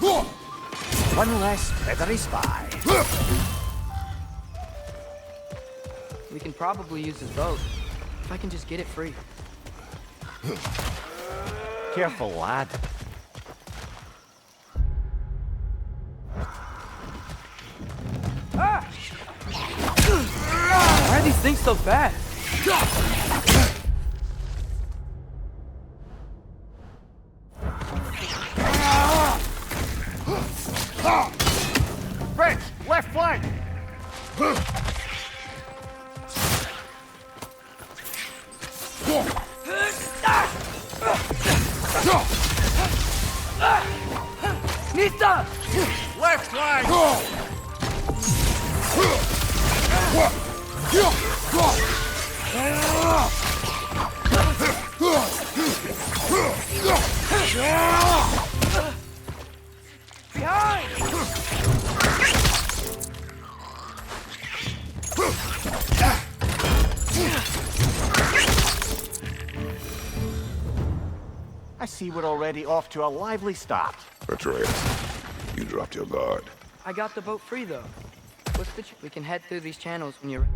One less feathery spy. We can probably use his boat, if I can just get it free. Careful, lad. Why are these things so fast? French, left flank! Nista! Left flank! Behind! I see we're already off to a lively start. Atreus, you dropped your guard. I got the boat free, though. What's the we can head through these channels when you're ready.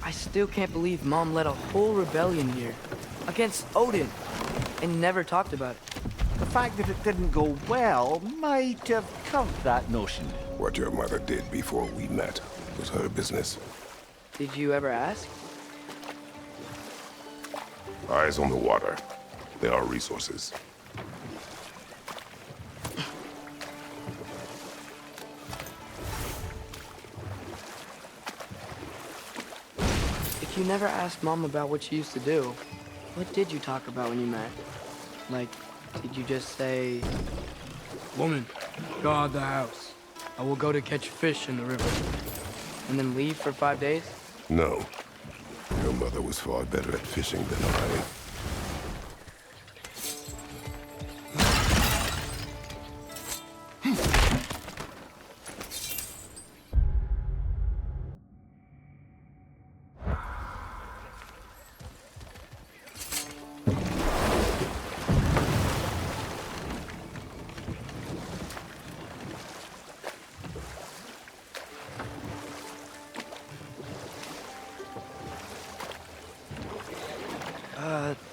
I still can't believe Mom led a whole rebellion here against Odin and never talked about it. The fact that it didn't go well might have covered that notion. What your mother did before we met was her business. Did you ever ask? Eyes on the water. There are resources. If you never asked Mom about what she used to do, what did you talk about when you met? Like, did you just say, "Woman, guard the house. I will go to catch fish in the river," and then leave for 5 days? No. Your mother was far better at fishing than I.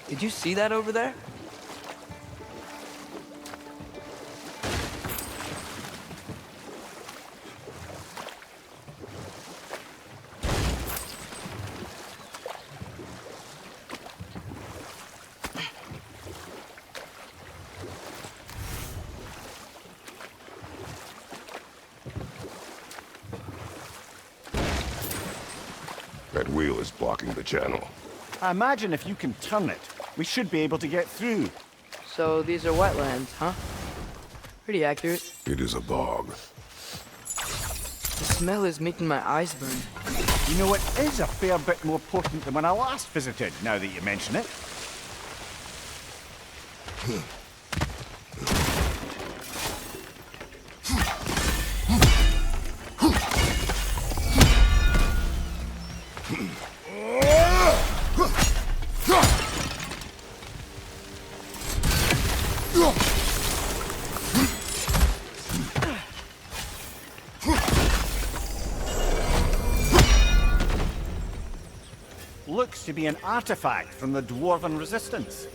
Did you see that over there? That wheel is blocking the channel. I imagine if you can turn it, we should be able to get through. So these are wetlands, huh? Pretty accurate. It is a bog. The smell is making my eyes burn. You know, it is a fair bit more potent than when I last visited, now that you mention it. Looks to be an artifact from the Dwarven Resistance.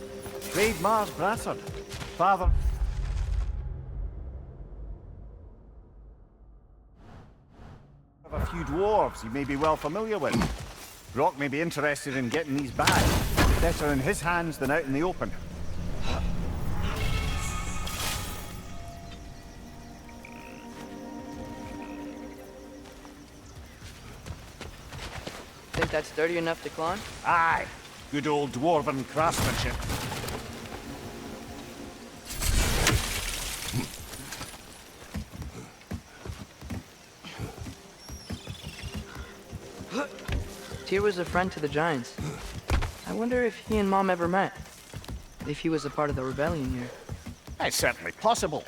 Trade Mars Brassard, father of a few dwarves you may be well familiar with. Brock may be interested in getting these back. Better in his hands than out in the open. Think that's sturdy enough to climb? Aye, good old Dwarven craftsmanship. Tyr was a friend to the Giants. I wonder if he and Mom ever met. If he was a part of the rebellion here. It's certainly possible.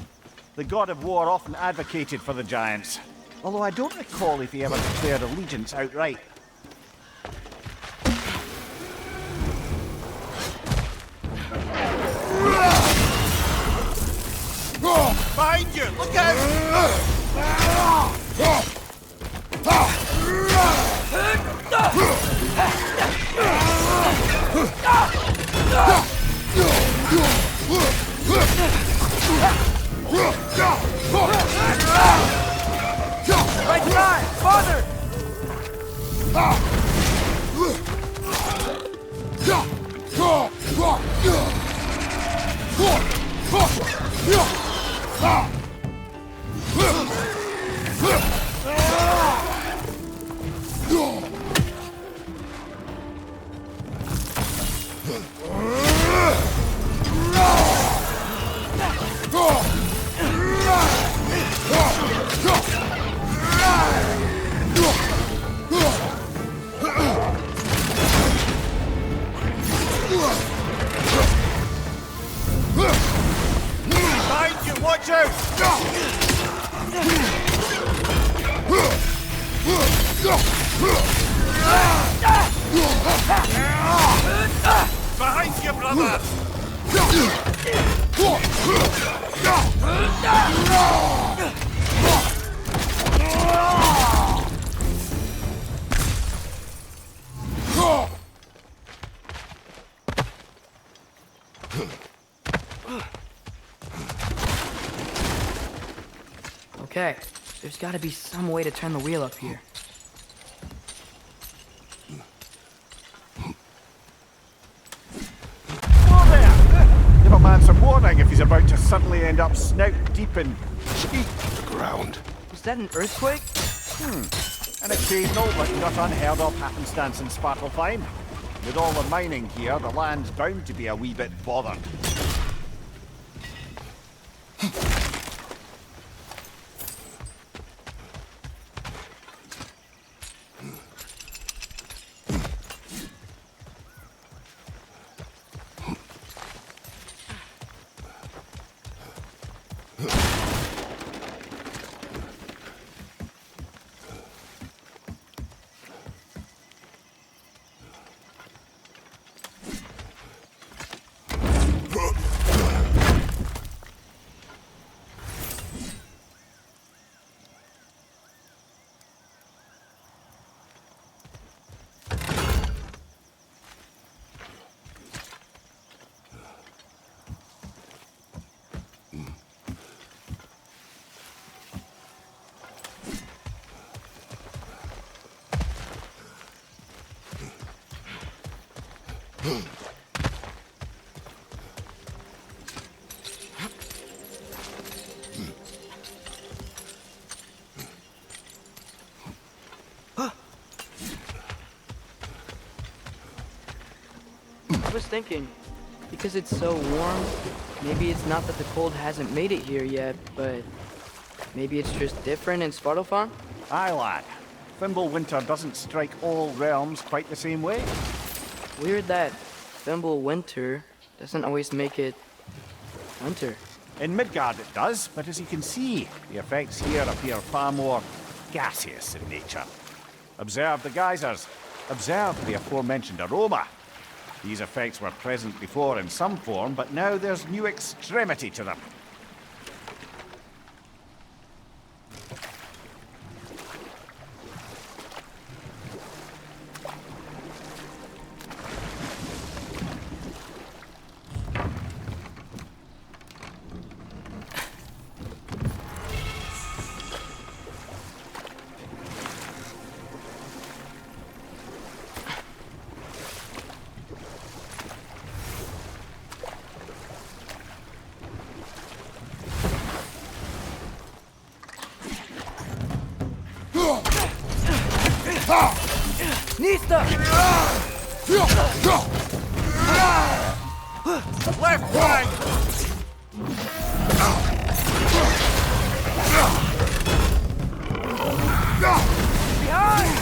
The god of war often advocated for the Giants. Although I don't recall if he ever declared allegiance outright. Behind you! Look out! Right side! Father! Behind you! Watch out! Behind you, brother! Okay, there's gotta be some way to turn the wheel up here. Whoa there! Give a man some warning if he's about to suddenly end up snout deep in cheek. The ground. Was that an earthquake? An occasional but not unheard of happenstance in Svartalfheim. With all the mining here, the land's bound to be a wee bit bothered. I was thinking, because it's so warm, maybe it's not that the cold hasn't made it here yet, but maybe it's just different in Svartalfheim? Aye, lad. Thimble winter doesn't strike all realms quite the same way. Weird that Thimble winter doesn't always make it winter. In Midgard it does, but as you can see, the effects here appear far more gaseous in nature. Observe the geysers. Observe the aforementioned aroma. These effects were present before in some form, but now there's new extremity to them. Nista! Left flank! Behind!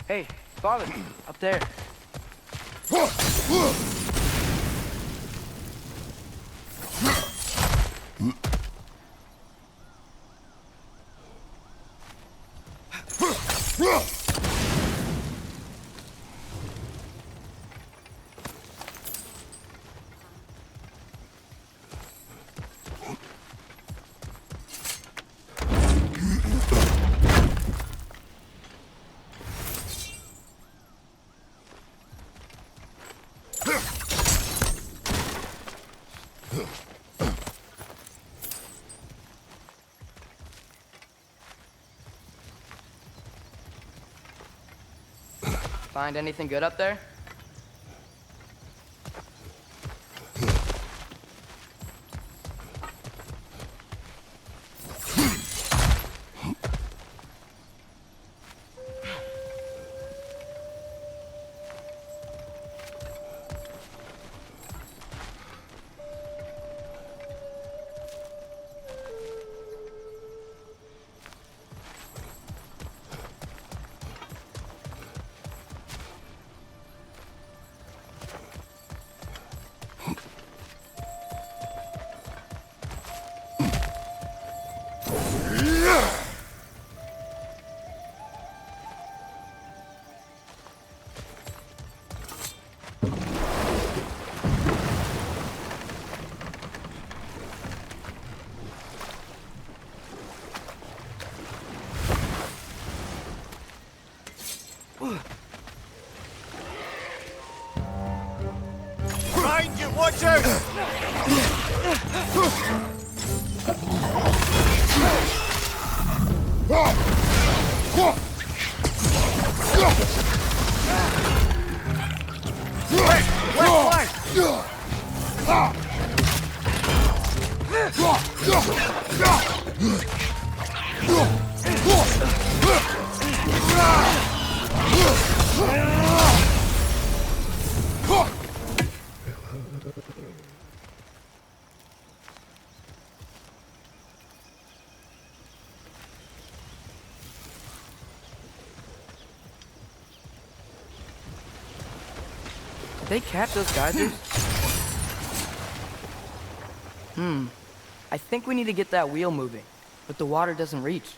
Hey, father, up there. Find anything good up there? Behind you, watch out! Did they catch those geysers? I think we need to get that wheel moving, but the water doesn't reach.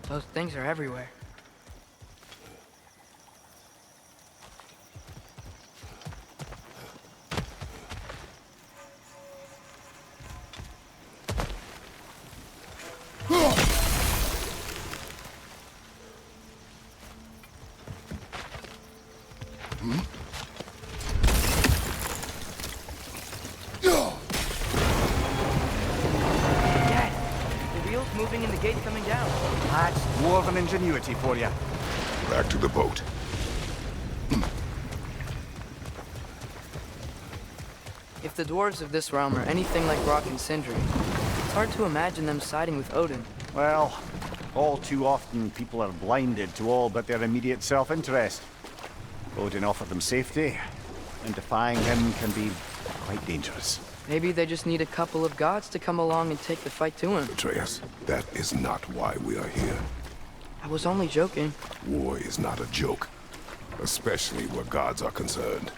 Those things are everywhere. Moving and the gate coming down. That's dwarven ingenuity for you. Back to the boat. If the dwarves of this realm are anything like Rock and Sindri, it's hard to imagine them siding with Odin. Well, all too often people are blinded to all but their immediate self-interest. Odin offered them safety. and defying him can be quite dangerous. Maybe they just need a couple of gods to come along and take the fight to him. Atreus, that is not why we are here. I was only joking. War is not a joke, especially where gods are concerned.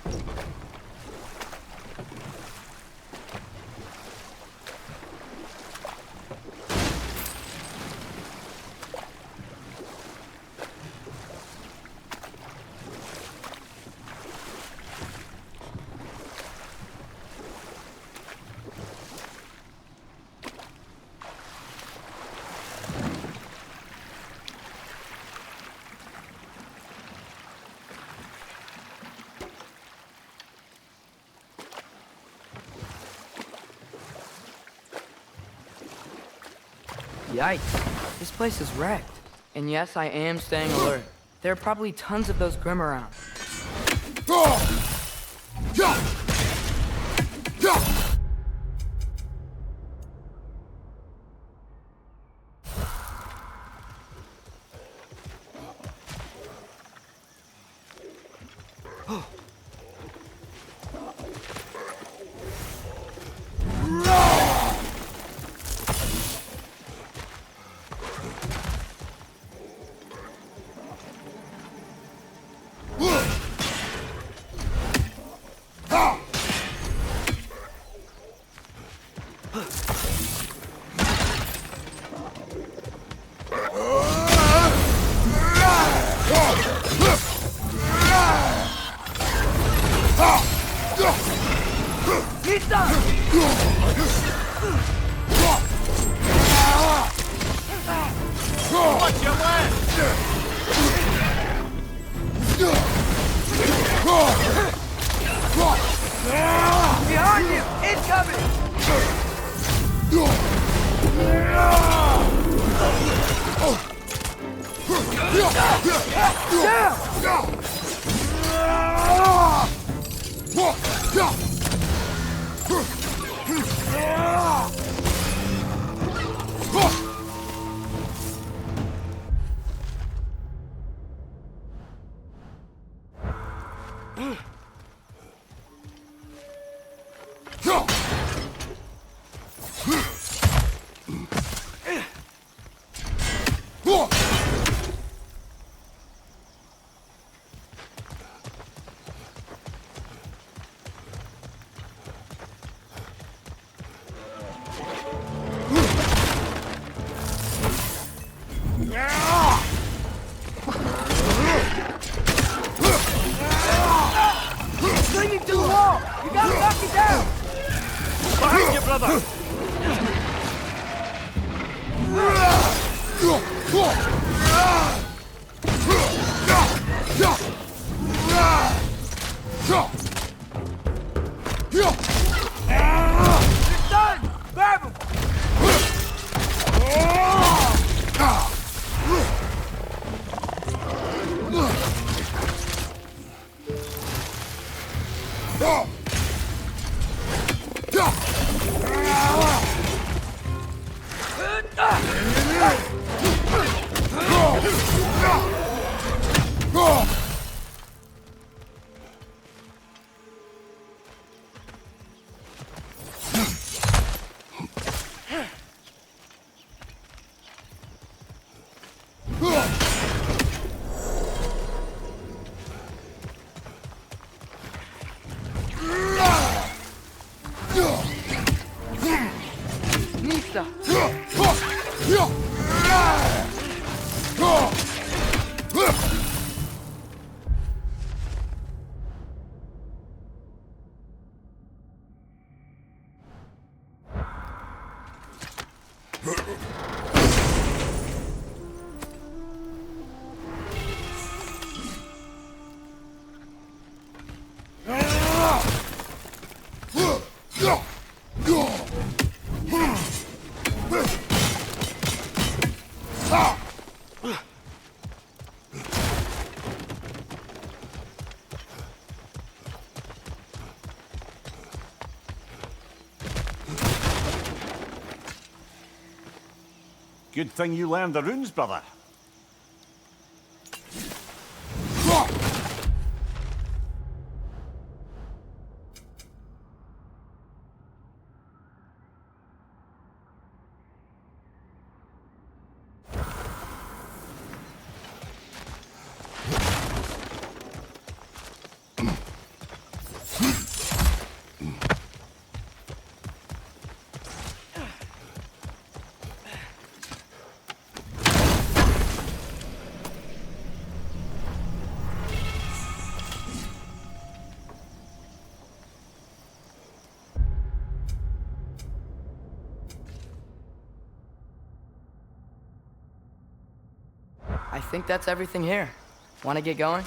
Yikes. This place is wrecked. And yes, I am staying alert. There are probably tons of those Grim around. Watch your left! Behind you! Incoming! Clinging to the wall! You gotta knock it down! Behind you, brother! It's done! Grab him! Nista! Good thing you learned the runes, brother. think that's everything here. Want to get going?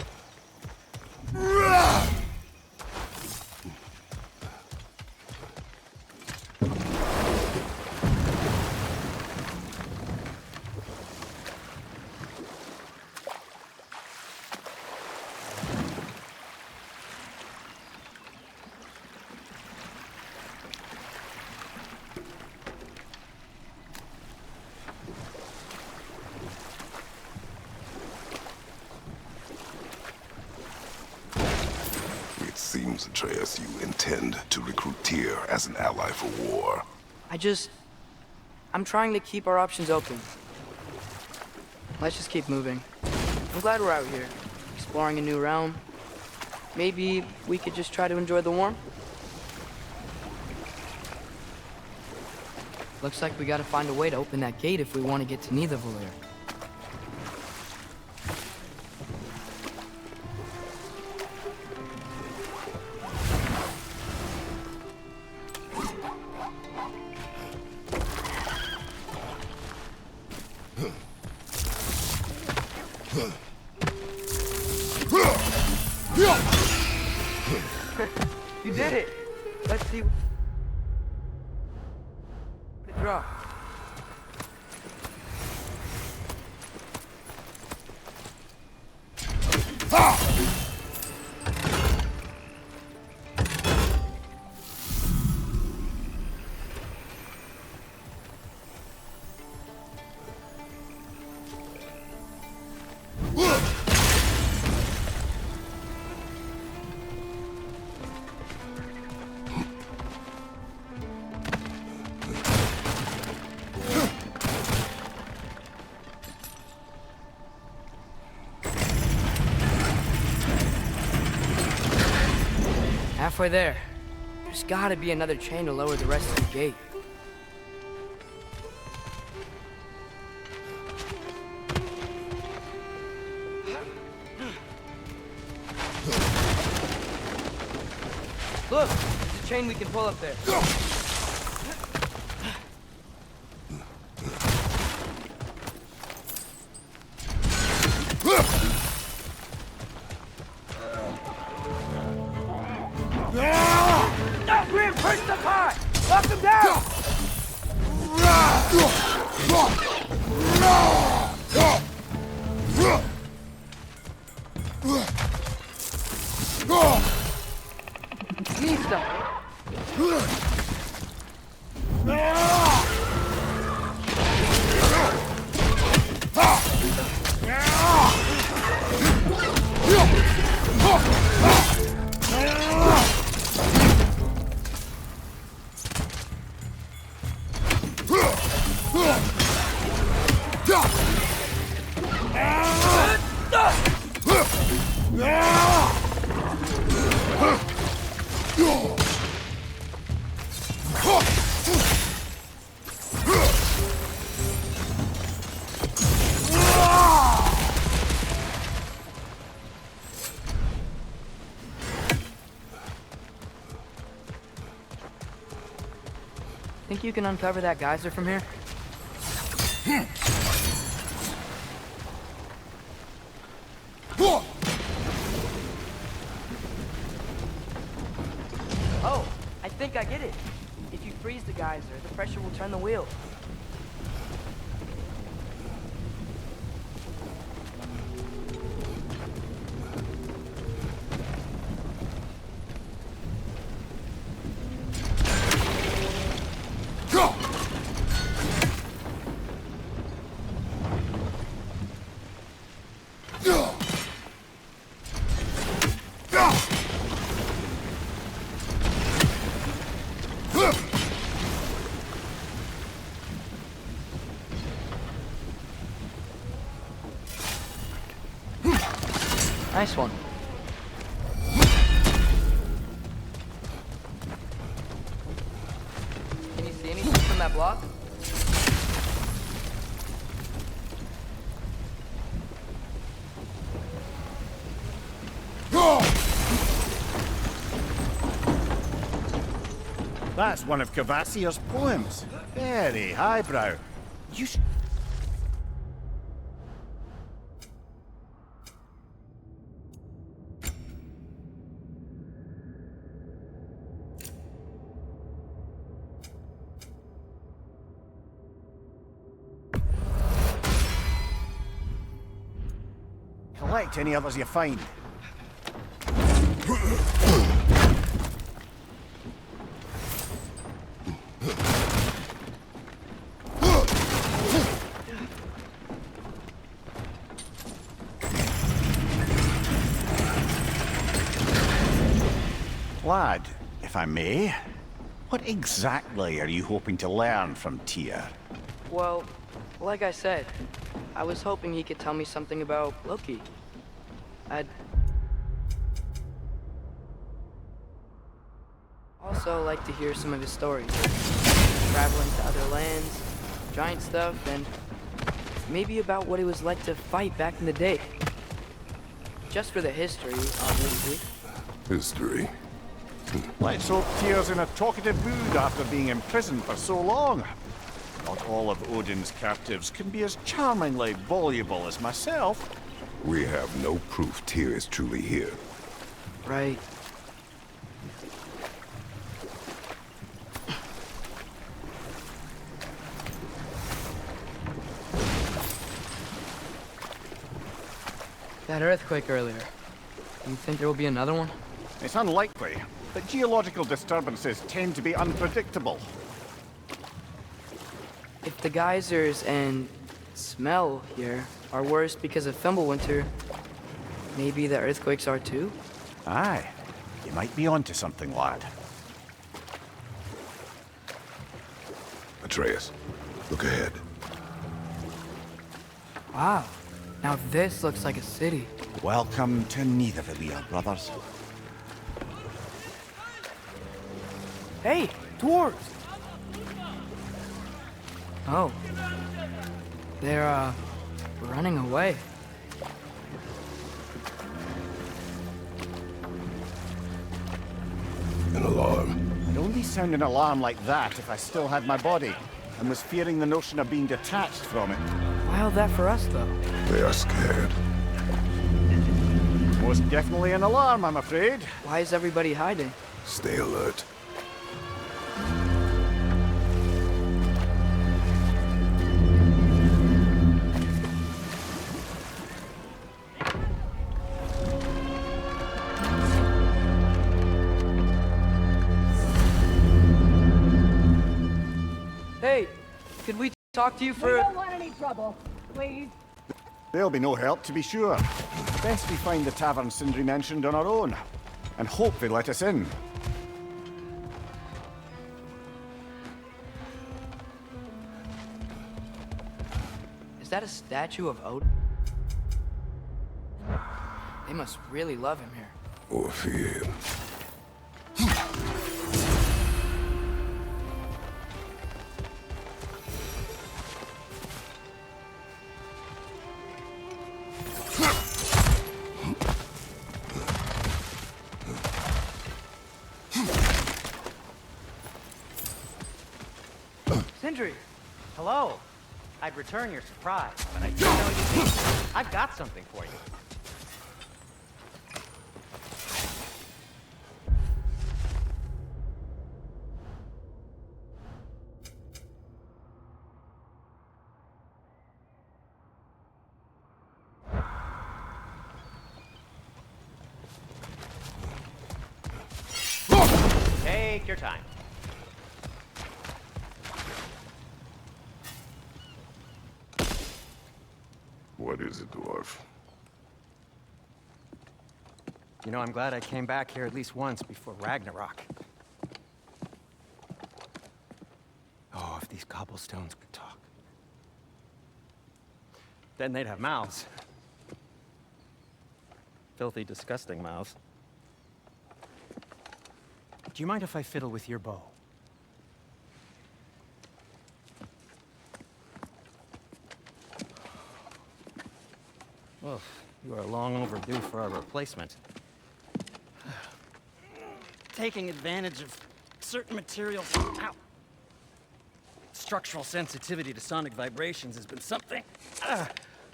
It seems, Atreus, you intend to recruit Tyr as an ally for war. I'm trying to keep our options open. Let's just keep moving. I'm glad we're out here, exploring a new realm. Maybe we could just try to enjoy the warmth? Looks like we gotta find a way to open that gate if we want to get to Nidavellir. You did it! Let's see what it dropped. Halfway there. There's gotta be another chain to lower the rest of the gate. Look! There's a chain we can pull up there. Push the pot! Lock him down! Need Think you can uncover that geyser from here? Oh, I think I get it. If you freeze the geyser, the pressure will turn the wheel. Nice one. Can you see anything from that block? That's one of Kvasir's poems. Very highbrow. You should... Collect any others you find. Lad, if I may, what exactly are you hoping to learn from Tyr? Well, like I said, I was hoping he could tell me something about Loki. I'd also like to hear some of his stories. Traveling to other lands, giant stuff, and maybe about what it was like to fight back in the day. Just for the history, obviously. History. Let's hope Tyr's in a talkative mood after being imprisoned for so long. Not all of Odin's captives can be as charmingly voluble as myself. We have no proof Tyr is truly here. Right. That earthquake earlier. Do you think there will be another one? It's unlikely, but geological disturbances tend to be unpredictable. If the geysers and smell here are worse because of Fimbulwinter, maybe the earthquakes are too? Aye, you might be onto something, lad. Atreus, look ahead. Wow. Now this looks like a city. Welcome to Nidavellir, brothers. Hey, dwarves! Oh. They're, running away. An alarm. I'd only sound an alarm like that if I still had my body, and was fearing the notion of being detached from it. Wild that for us, though. They are scared. Most definitely an alarm, I'm afraid. Why is everybody hiding? Stay alert. Hey, could we talk to you for... We don't want any trouble, please. There'll be no help, to be sure. Best we find the tavern Sindri mentioned on our own, and hope they let us in. Is that a statue of Odin? They must really love him here. Or fear him. Sindri! Hello. I'd return your surprise, but I didn't know you'd be. I've got something for you. Take your time. What is it, dwarf? You know, I'm glad I came back here at least once before Ragnarok. Oh, if these cobblestones could talk. Then they'd have mouths. Filthy, disgusting mouths. Do you mind if I fiddle with your bow? Well, you are long overdue for a replacement. Taking advantage of certain materials. Ow. Structural sensitivity to sonic vibrations has been something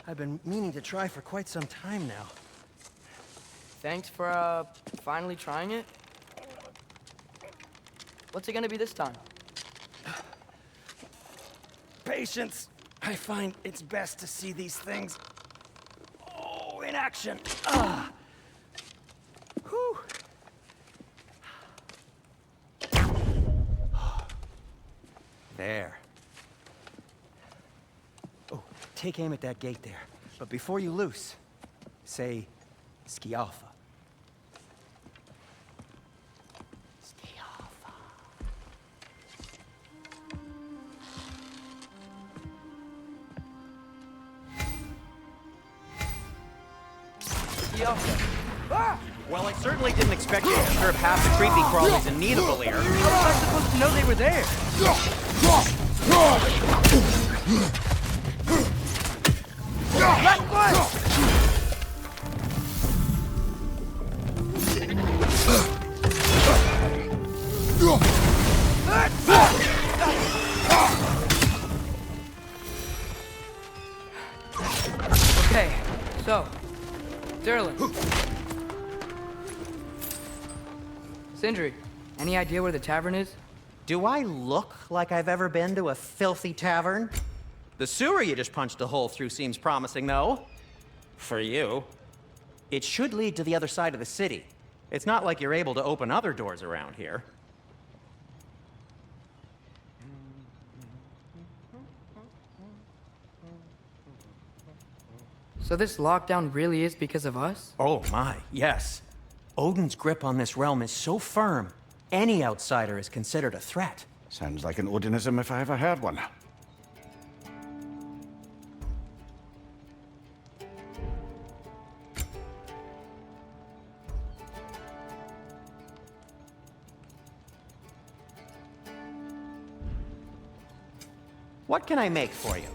I've been meaning to try for quite some time now. Thanks for, finally trying it. What's it gonna be this time? Patience. I find it's best to see these things, in in action. Whew. There. Oh, take aim at that gate there. But before you loose, say, Skialfa. Skialfa. Skialfa. Well, I certainly didn't expect you to disturb half the creepy crawlies in Nidavellir. How was I supposed to know they were there? Left foot! Okay, so, Sterling. Sindri, any idea where the tavern is? Do I look like I've ever been to a filthy tavern? The sewer you just punched a hole through seems promising, though. For you. It should lead to the other side of the city. It's not like you're able to open other doors around here. So this lockdown really is because of us? Oh my, yes. Odin's grip on this realm is so firm, any outsider is considered a threat. Sounds like an Odinism if I ever heard one. What can I make for you?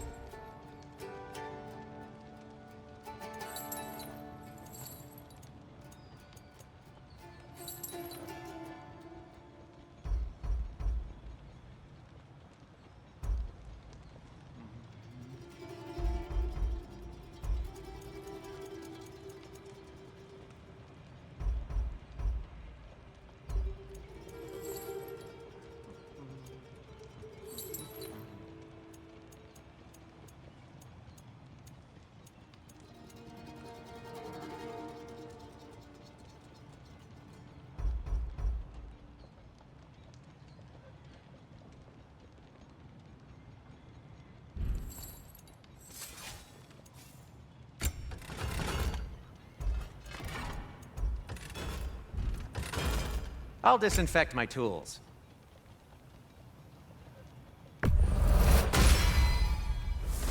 I'll disinfect my tools.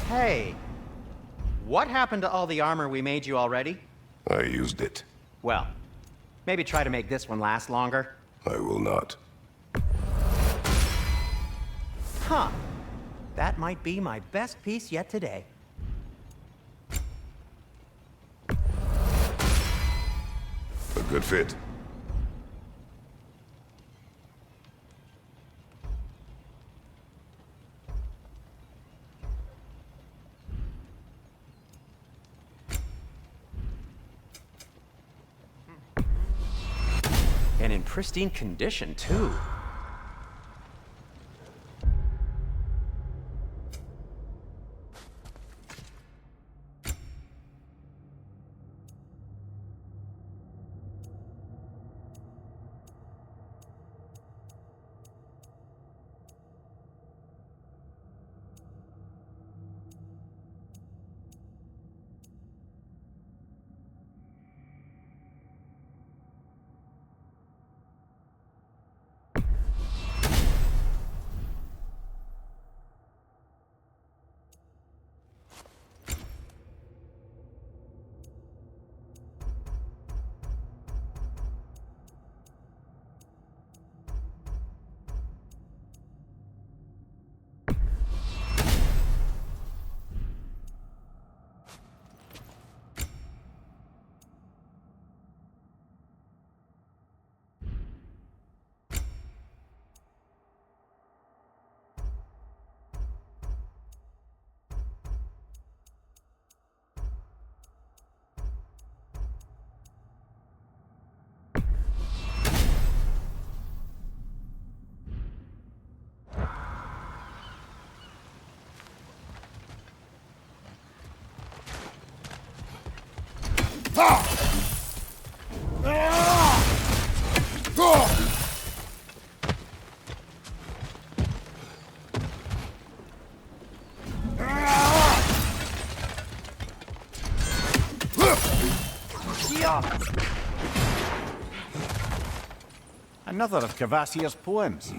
Hey, what happened to all the armor we made you already? I used it. Well, maybe try to make this one last longer. I will not. Huh. That might be my best piece yet today. A good fit. And in pristine condition, too. Another of Kvasir's poems.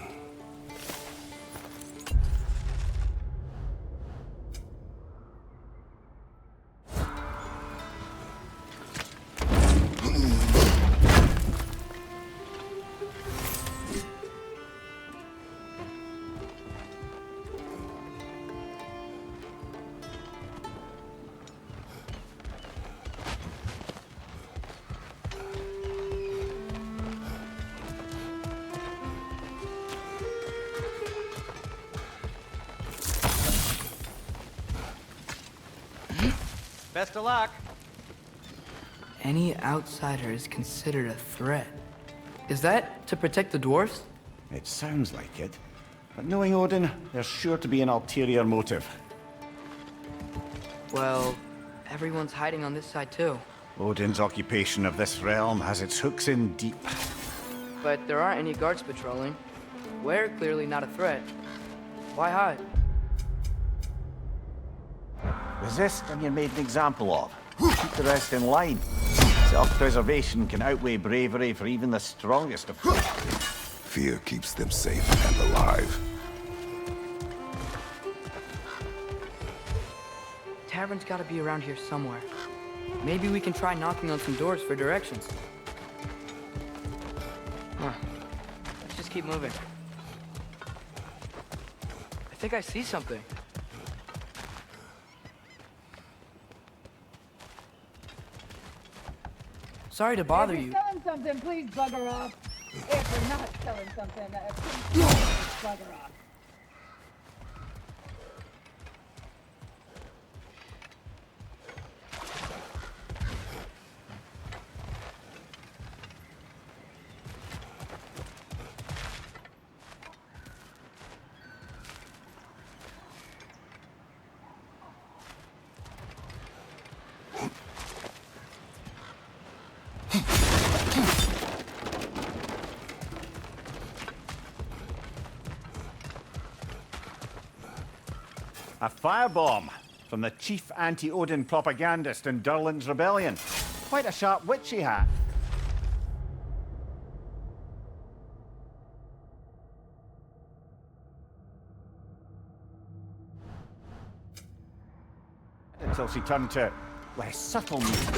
Best of luck. Any outsider is considered a threat. Is that to protect the dwarfs? It sounds like it. But knowing Odin, there's sure to be an ulterior motive. Well, everyone's hiding on this side too. Odin's occupation of this realm has its hooks in deep. But there aren't any guards patrolling. We're clearly not a threat. Why hide? Resist and you're made an example of. Keep the rest in line. Self-preservation can outweigh bravery for even the strongest of folk. Fear keeps them safe and alive. Tavern's gotta be around here somewhere. Maybe we can try knocking on some doors for directions. Let's just keep moving. I think I see something. Sorry to bother If you. you're selling something, please bugger off. If you're not selling something, please bugger off. A firebomb from the chief anti-Odin propagandist in Durlin's rebellion. Quite a sharp witch he had. Until she turned to less subtle means.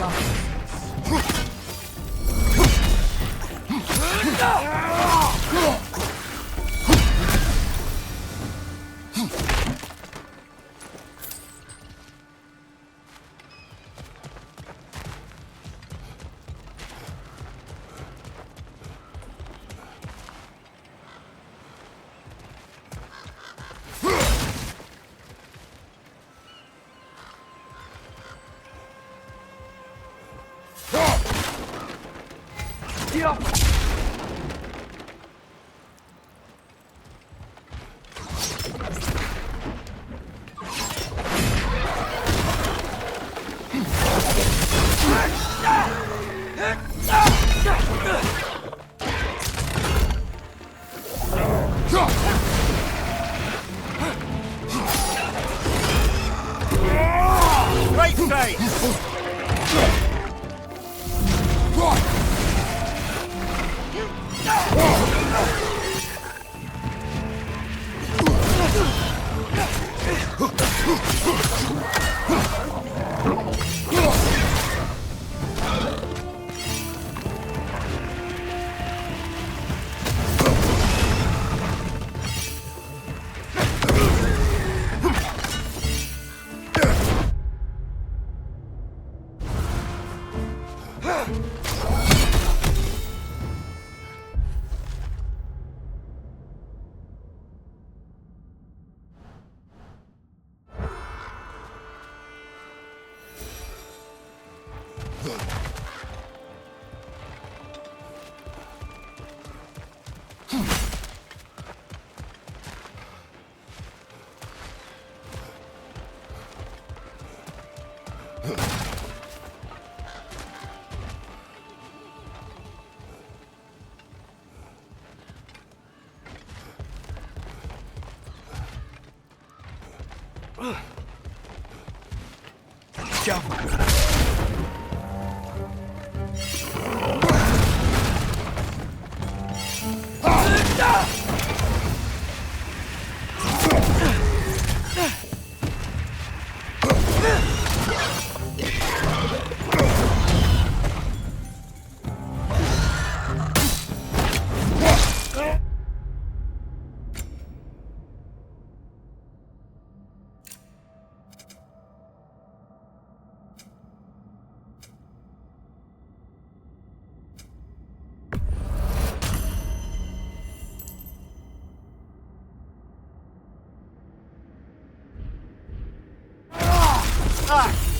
Right side!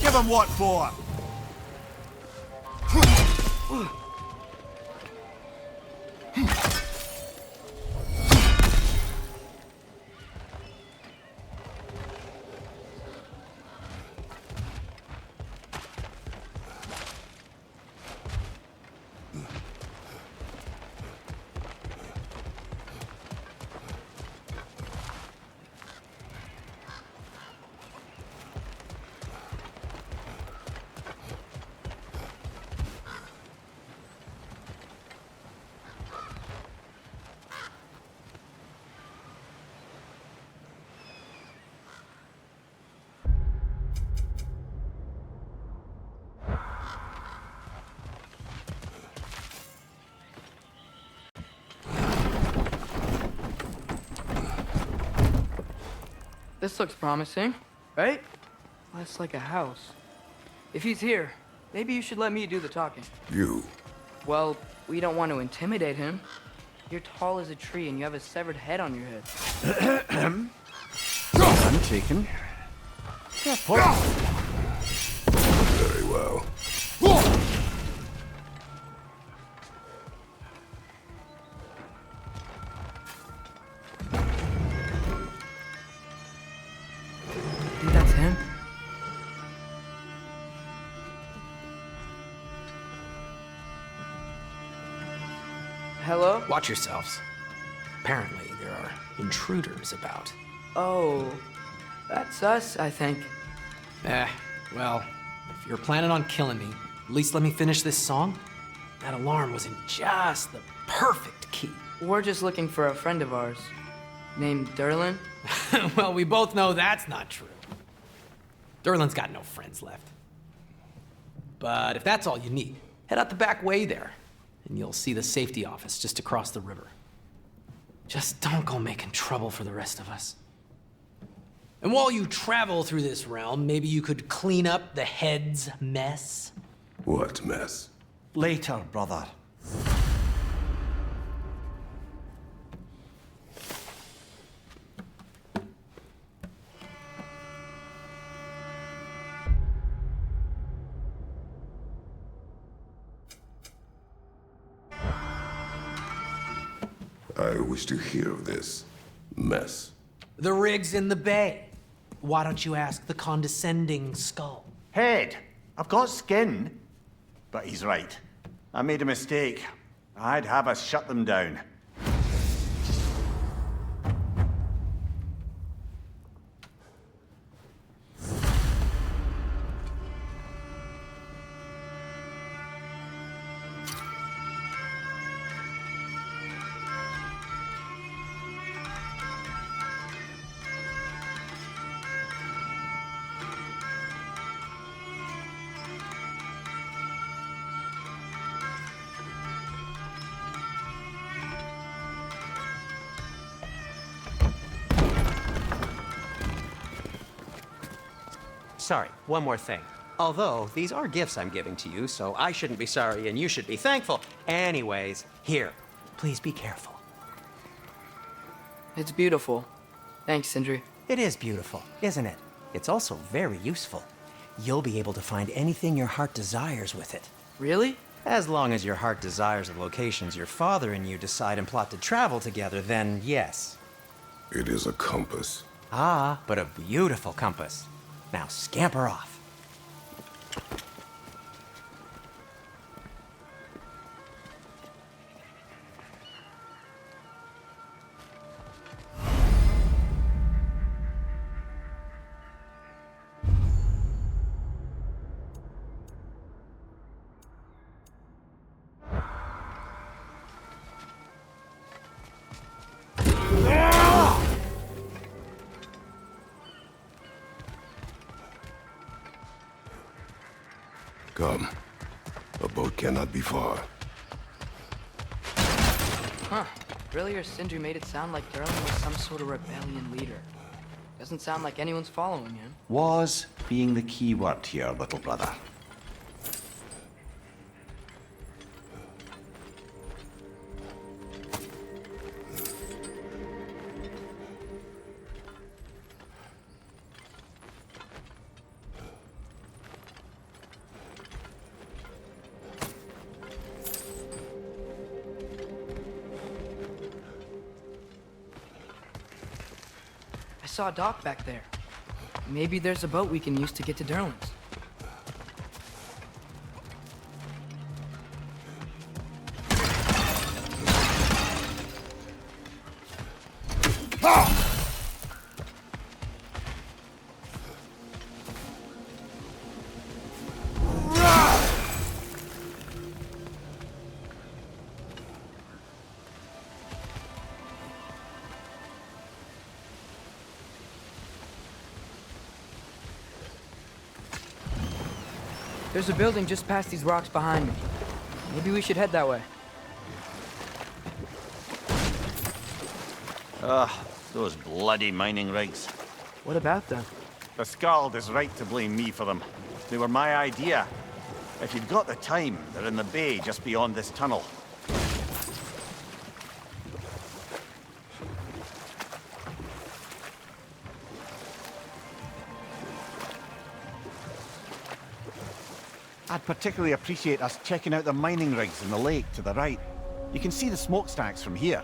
Give him what for? This looks promising, right? Less like a house. If he's here, maybe you should let me do the talking. You. Well, we don't want to intimidate him. You're tall as a tree and you have a severed head on your head. I'm taken. Yeah, point. Very well. Think that's him? Hello? Watch yourselves. Apparently, there are intruders about. Oh, that's us, I think. Well, if you're planning on killing me, at least let me finish this song. That alarm was in just the perfect key. We're just looking for a friend of ours named Derlin. Well, we both know that's not true. Derlin's got no friends left. But if that's all you need, head out the back way there, and you'll see the safety office just across the river. Just don't go making trouble for the rest of us. And while you travel through this realm, maybe you could clean up the head's mess? What mess? Later, brother. I wish to hear of this mess. The rig's in the bay. Why don't you ask the condescending skull? Head. I've got skin. But he's right. I made a mistake. I'd have us shut them down. Sorry, one more thing. Although, these are gifts I'm giving to you, so I shouldn't be sorry and you should be thankful. Anyways, here, please be careful. It's beautiful. Thanks, Sindri. It is beautiful, isn't it? It's also very useful. You'll be able to find anything your heart desires with it. Really? As long as your heart desires the locations your father and you decide and plot to travel together, then yes. It is a compass. Ah, but a beautiful compass. Now scamper off. Come. A boat cannot be far. Huh. Really, or Sindri made it sound like Durlin was some sort of rebellion leader. Doesn't sound like anyone's following him. Was being the key word here, little brother. I saw a dock back there. Maybe there's a boat we can use to get to Durlin's. There's a building just past these rocks behind me. Maybe we should head that way. Those bloody mining rigs. What about them? The Skald is right to blame me for them. They were my idea. If you've got the time, they're in the bay just beyond this tunnel. I'd particularly appreciate us checking out the mining rigs in the lake to the right. You can see the smokestacks from here.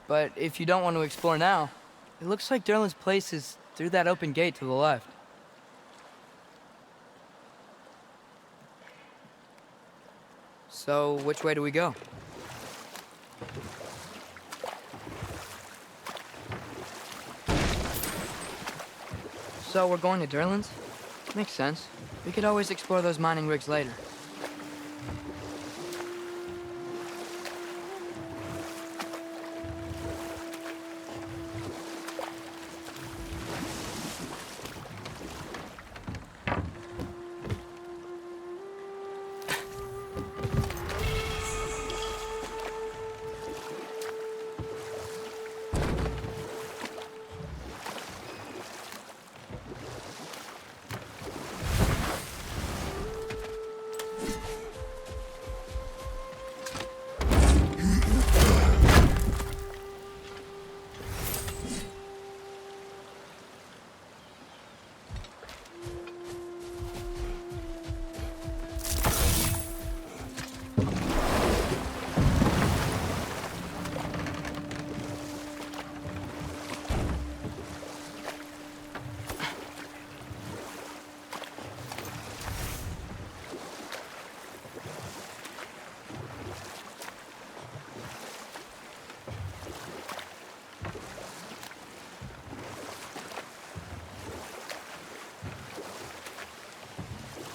But if you don't want to explore now, it looks like Durlin's place is through that open gate to the left. So, which way do we go? So, we're going to Durlin's? Makes sense. We could always explore those mining rigs later.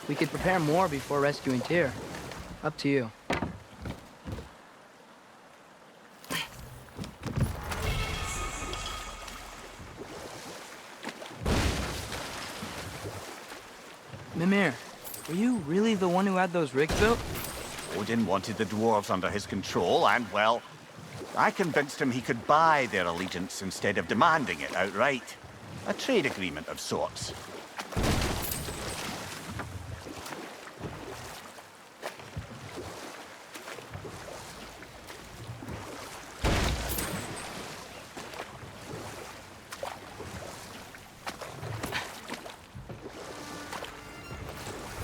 We could prepare more before rescuing Tyr. Up to you. Mimir, were you really the one who had those rigs built? Odin wanted the dwarves under his control, and, well, I convinced him he could buy their allegiance instead of demanding it outright. A trade agreement of sorts.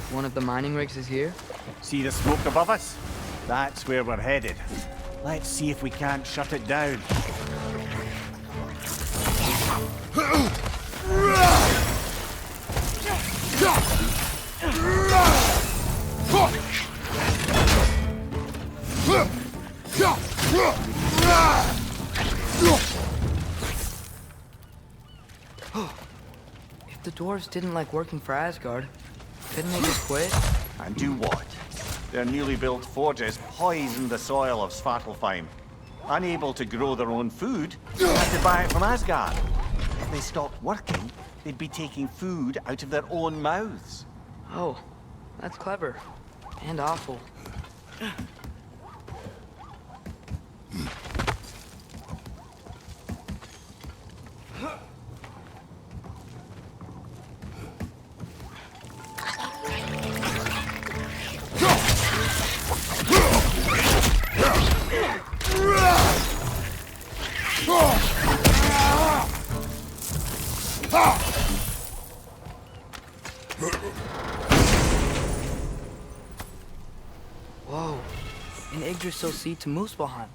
One of the mining rigs is here? See the smoke above us? That's where we're headed. Let's see if we can't shut it down. If the dwarves didn't like working for Asgard, couldn't they just quit? And do what? Their newly built forges poisoned the soil of Svartalfheim. Unable to grow their own food, they had to buy it from Asgard. If they stopped working, they'd be taking food out of their own mouths. Oh, that's clever. And awful. Whoa, an Yggdrasil seed to Muspelheim.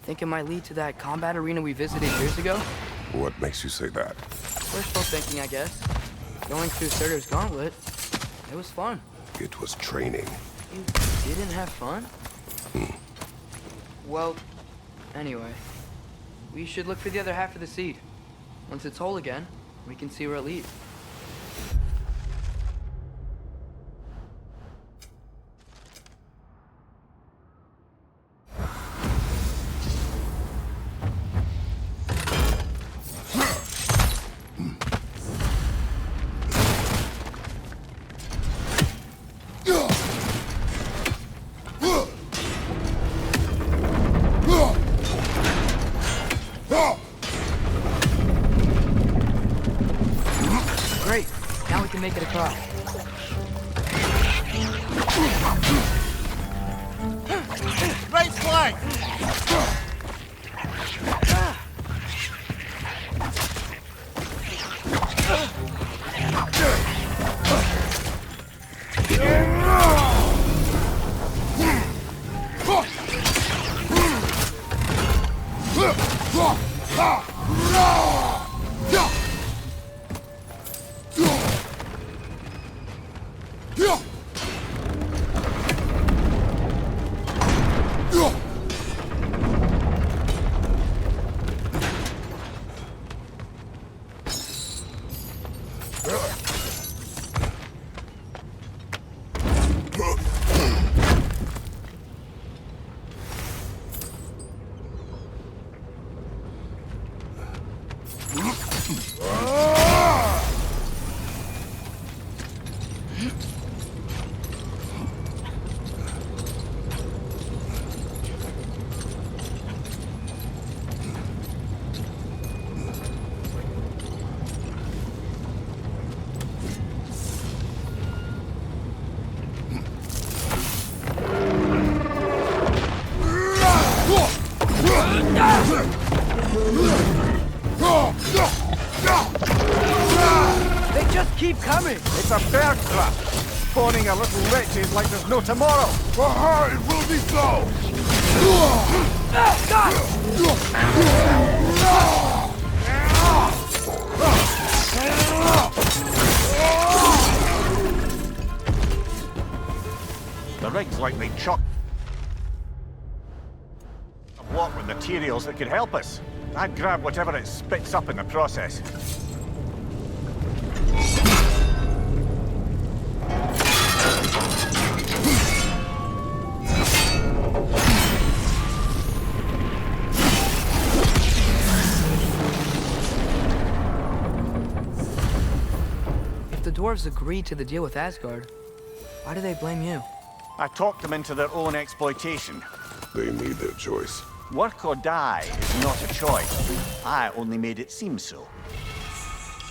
Think it might lead to that combat arena we visited years ago? What makes you say that? Wishful thinking, I guess. Going through Surtur's gauntlet, it was fun. It was training. You didn't have fun? Well, anyway, we should look for the other half of the seed. Once it's whole again, we can see where it leads. Great, now we can make it across. Right flank! They just keep coming! It's a bear trap! Spawning a little wretches like there's no tomorrow! For her, it will be so! The rig's like they chuck a block with materials that could help us. I'd grab whatever it spits up in the process. If the dwarves agreed to the deal with Asgard, why do they blame you? I talked them into their own exploitation. They made their choice. Work or die is not a choice. I only made it seem so.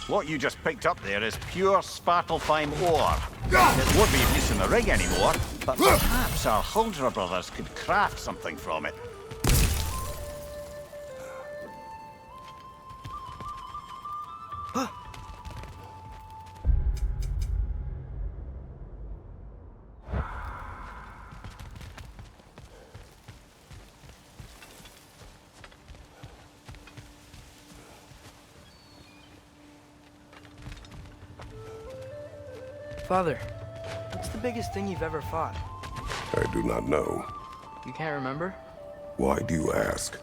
What you just picked up there is pure Svartalfheim ore. It won't be of use in the rig anymore, but perhaps our Huldra brothers could craft something from it. Father, what's the biggest thing you've ever fought? I do not know. You can't remember? Why do you ask?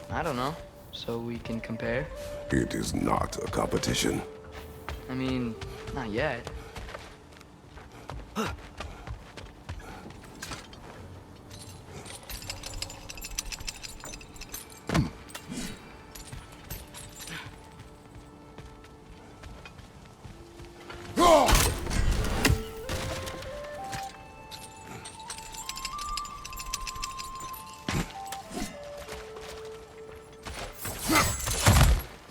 I don't know. So we can compare? It is not a competition. I mean, not yet.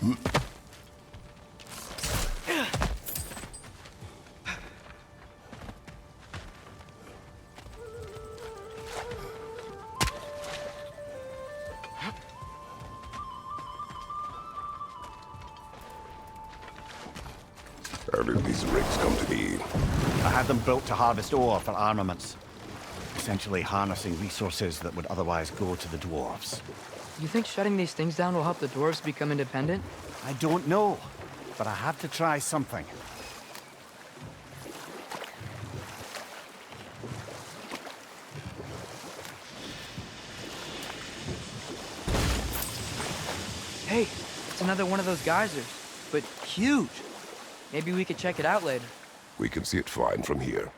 How did these rigs come to be? I had them built to harvest ore for armaments. Essentially harnessing resources that would otherwise go to the dwarves. You think shutting these things down will help the dwarves become independent? I don't know, but I have to try something. Hey, it's another one of those geysers, but huge. Maybe we could check it out later. We can see it fine from here.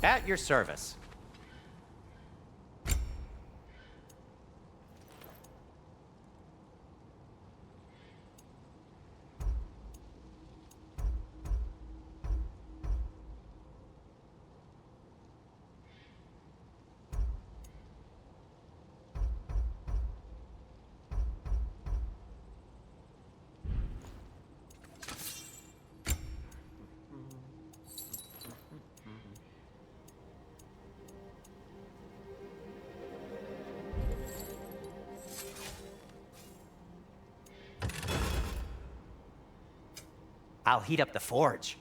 At your service. I'll heat up the forge.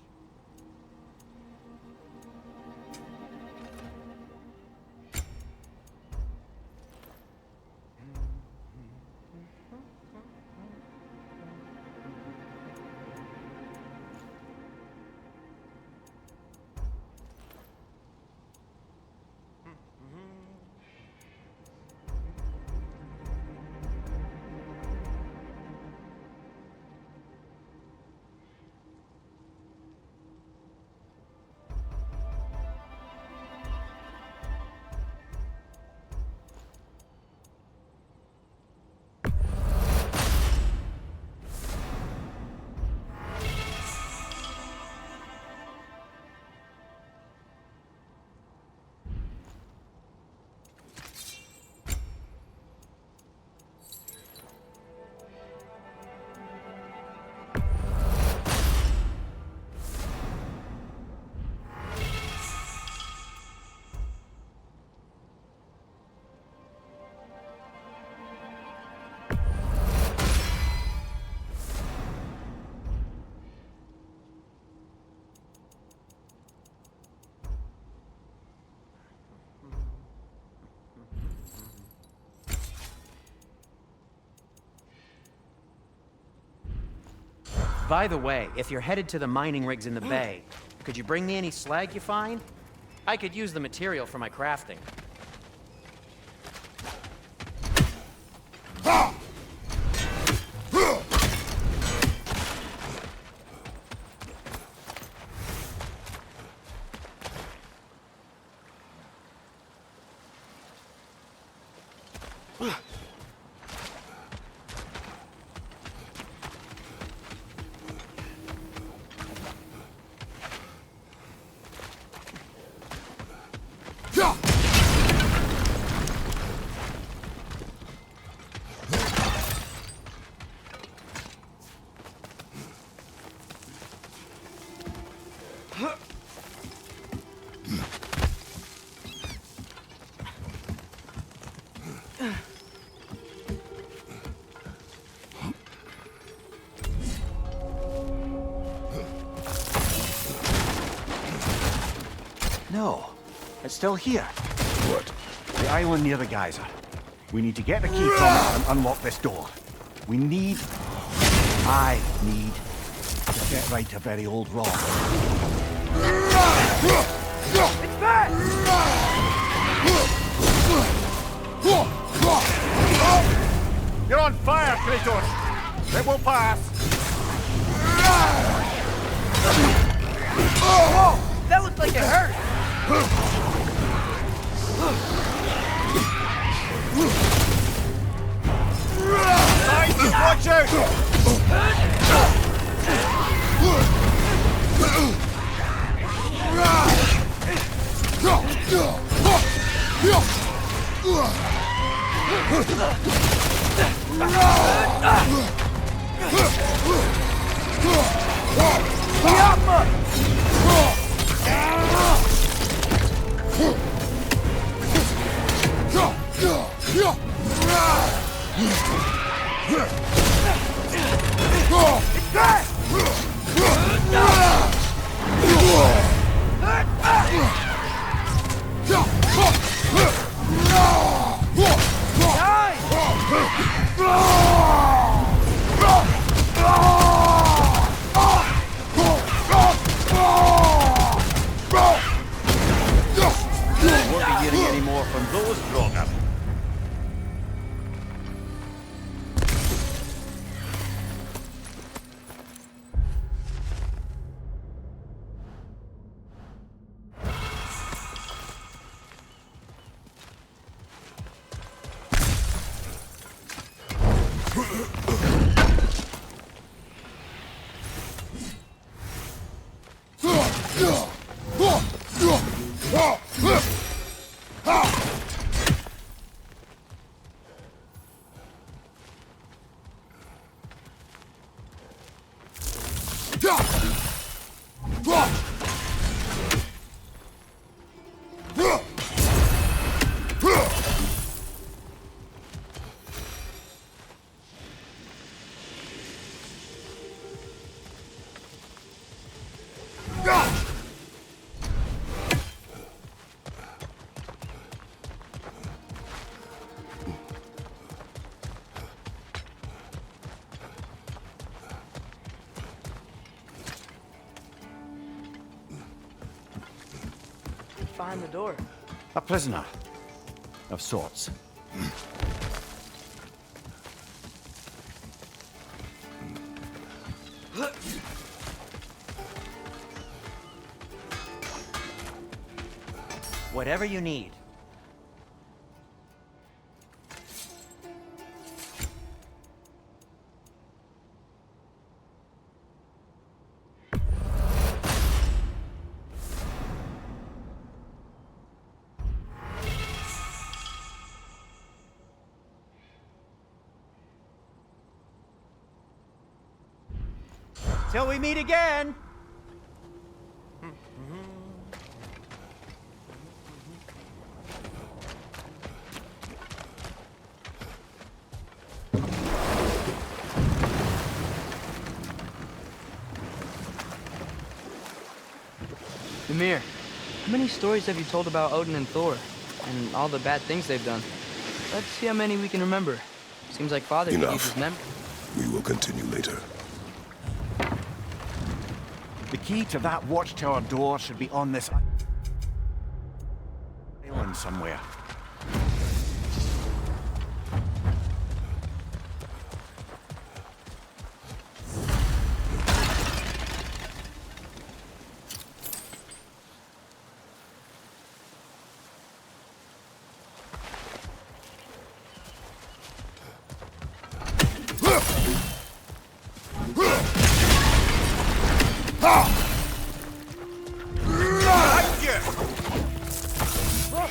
By the way, if you're headed to the mining rigs in the bay, could you bring me any slag you find? I could use the material for my crafting. No, it's still here. What? The island near the geyser. We need to get the key from it and unlock this door. I need to get right to very old rock. It's back! You're on fire, Kratos! It will pass. Whoa! That looked like it hurt! Watch out! Won't be hearing any more from those Brogan. Behind the door. A prisoner. Of sorts. Whatever you need. Till we meet again! Ymir, how many stories have you told about Odin and Thor? And all the bad things they've done? Let's see how many we can remember. Seems like Father could use his memory. We will continue later. The key to that watchtower door should be on this island somewhere. Look!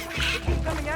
They keep coming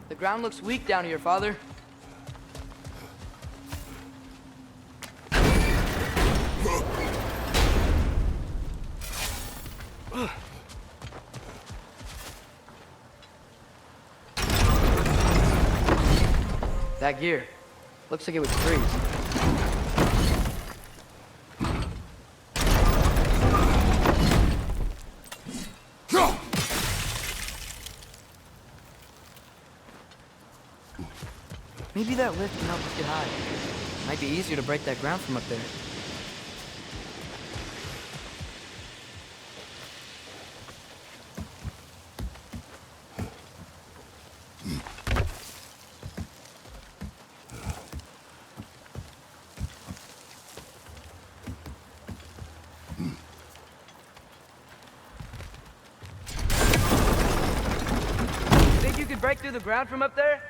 The ground looks weak down here, Father. That gear. Looks like it would freeze. Maybe that lift can help us get high. Might be easier to break that ground from up there. Think you could break through the ground from up there?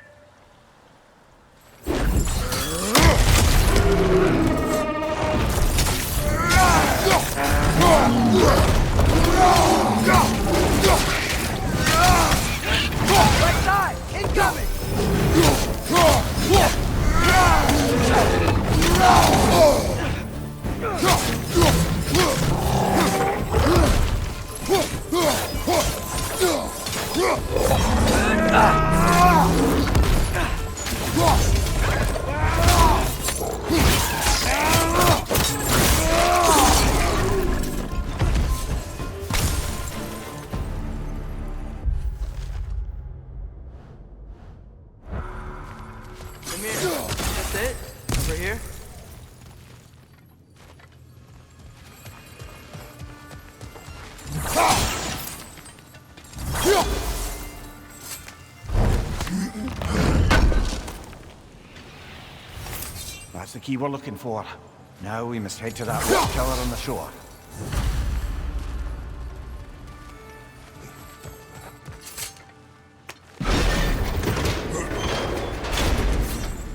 Right side! Incoming! Come here. That's it? Over here? That's the key we're looking for. Now we must head to that rock tower on the shore.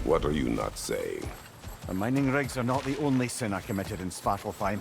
What are you not saying? The mining rigs are not the only sin I committed in Svartalfheim.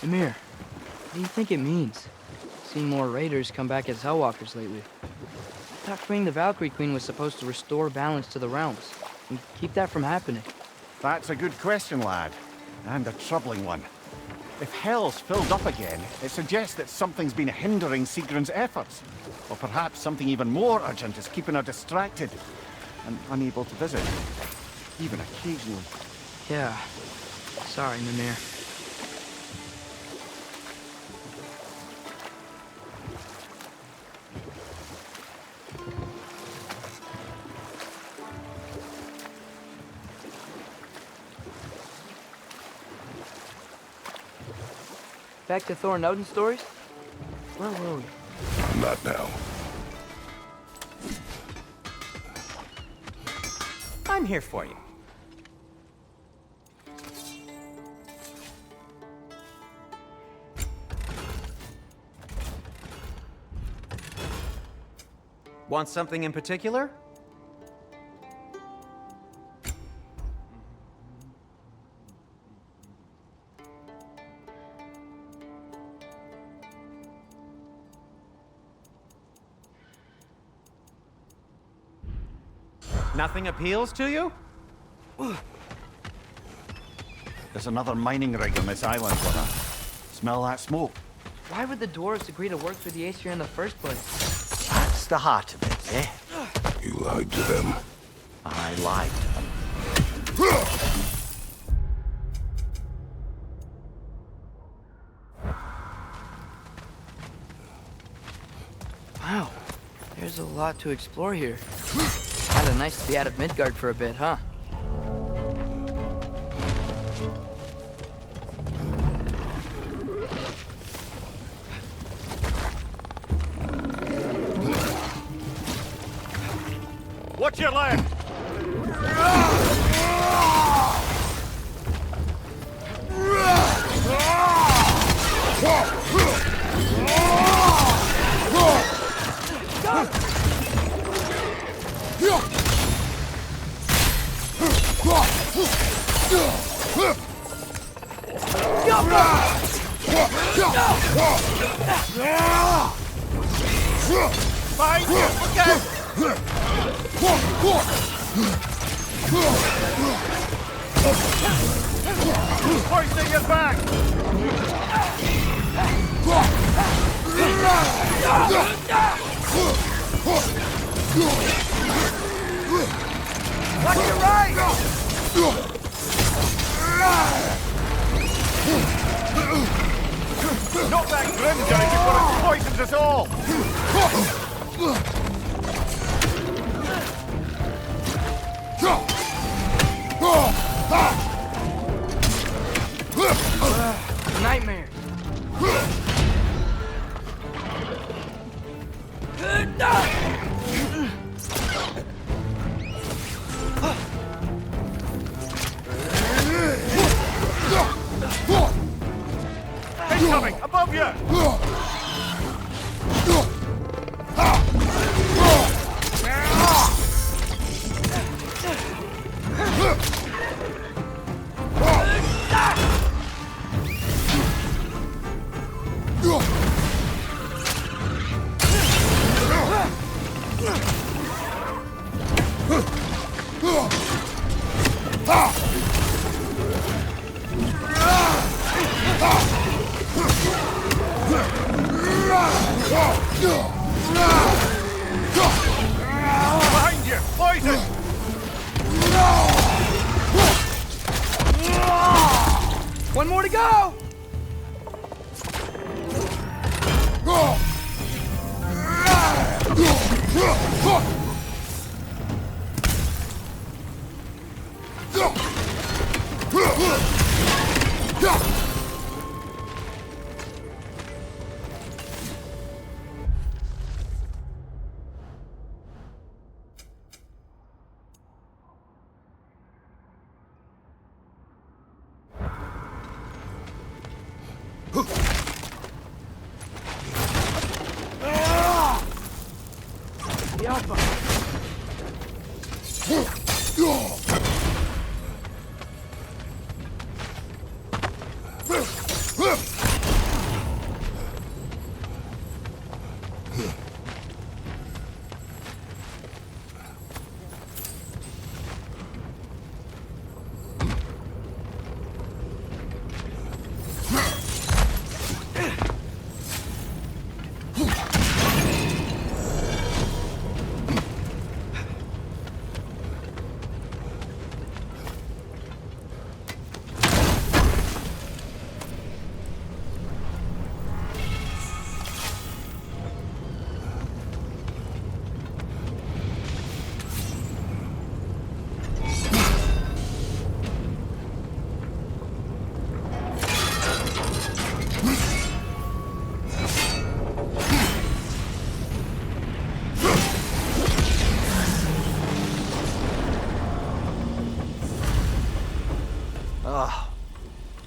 Amir, what do you think it means? Seen more raiders come back as Hellwalkers lately. I thought freeing the Valkyrie Queen was supposed to restore balance to the realms and keep that from happening. That's a good question, lad. And a troubling one. If Hell's filled up again, it suggests that something's been hindering Sigrun's efforts. Or perhaps something even more urgent is keeping her distracted and unable to visit. Even occasionally. Yeah. Sorry, Mimir. Back to Thor and Odin stories? Where were we? Not now. I'm here for you. Want something in particular? Nothing appeals to you? There's another mining rig on this island, brother. Smell that smoke? Why would the dwarves agree to work for the Aesir in the first place? That's the heart of it, eh? You lied to them. I lied to them. Wow, there's a lot to explore here. Kinda nice to be out of Midgard for a bit, huh? Watch your left! Behind you! Look out! Hoisting it back! Watch your right! Not that grim guy before it poisons us all! Nightmare. Incoming! Above you! Behind you! Poison! One more to go!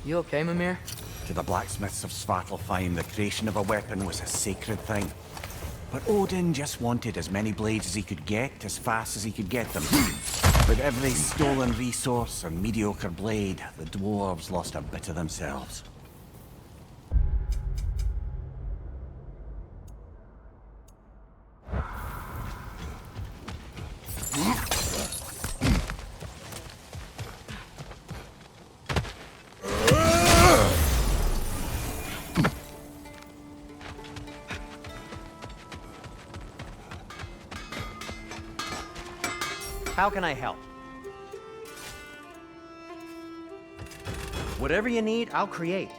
You okay, Mimir? To the blacksmiths of Svartalfheim, the creation of a weapon was a sacred thing. But Odin just wanted as many blades as he could get, as fast as he could get them. With every stolen resource and mediocre blade, the dwarves lost a bit of themselves. How can I help? Whatever you need, I'll create.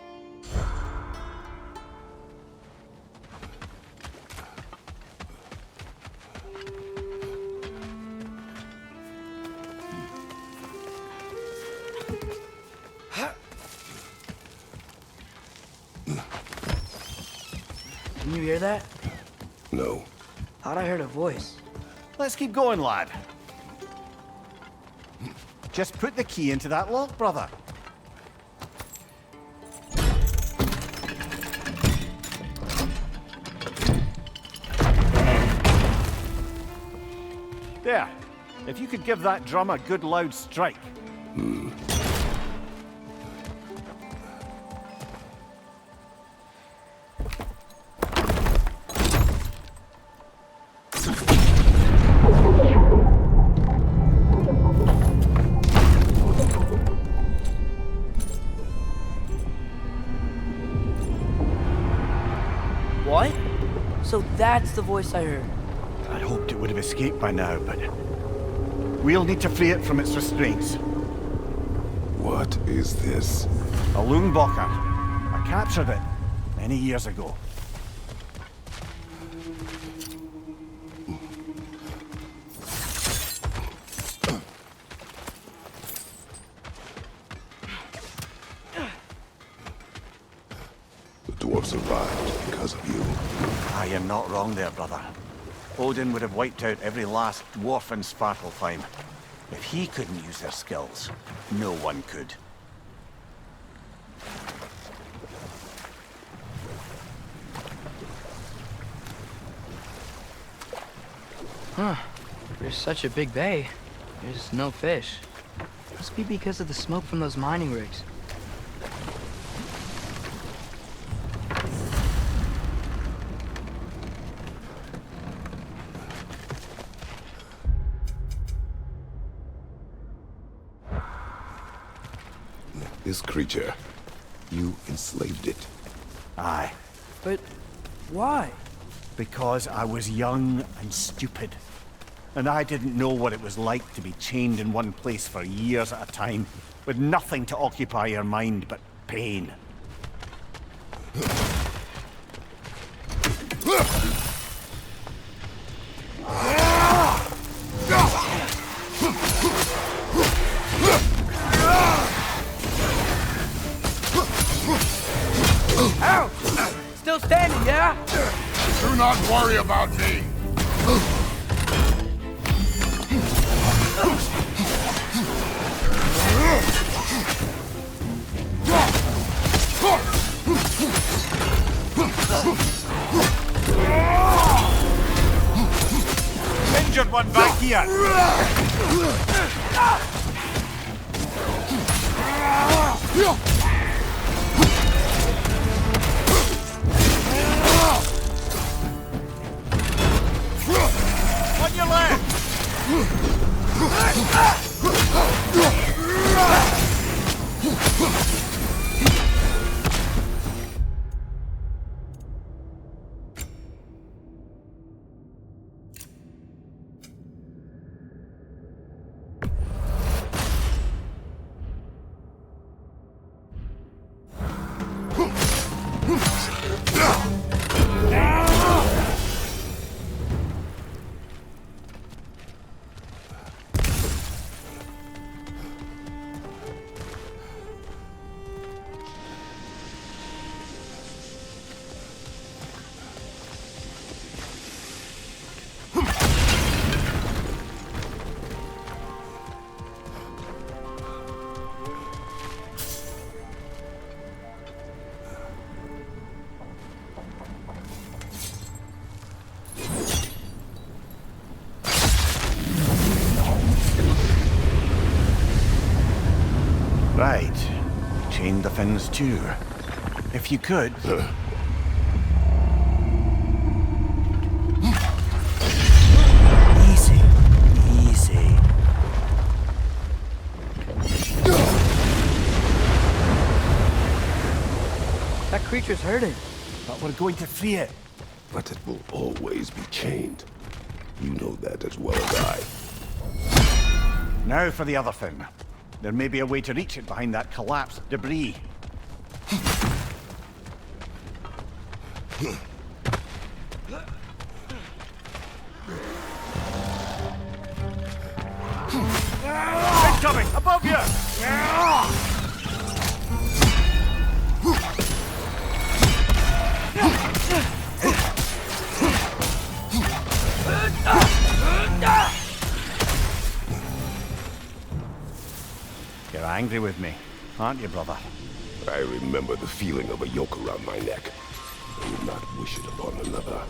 Can you hear that? No. Thought I heard a voice. Let's keep going, lad. Just put the key into that lock, brother. There. If you could give that drum a good loud strike. What? So that's the voice I heard. I hoped it would have escaped by now, but we'll need to free it from its restraints. What is this? A Loonbocker. I captured it many years ago. The dwarf survived because of you. I am not wrong there, brother. Odin would have wiped out every last dwarf in Svartalfheim. If he couldn't use their skills, no one could. Huh. There's such a big bay. There's no fish. Must be because of the smoke from those mining rigs. This creature, you enslaved it. Aye. But why? Because I was young and stupid. And I didn't know what it was like to be chained in one place for years at a time, with nothing to occupy your mind but pain. Ow! Still standing, yeah? Do not worry about me. Injured one back here! On your left! Right. Chain the fins too. If you could. Easy. Easy. That creature's hurting. But we're going to free it. But it will always be chained. You know that as well as I. Now for the other thing. There may be a way to reach it behind that collapsed debris. Incoming! Above you! You're angry with me, aren't you, brother? I remember the feeling of a yoke around my neck. I would not wish it upon another.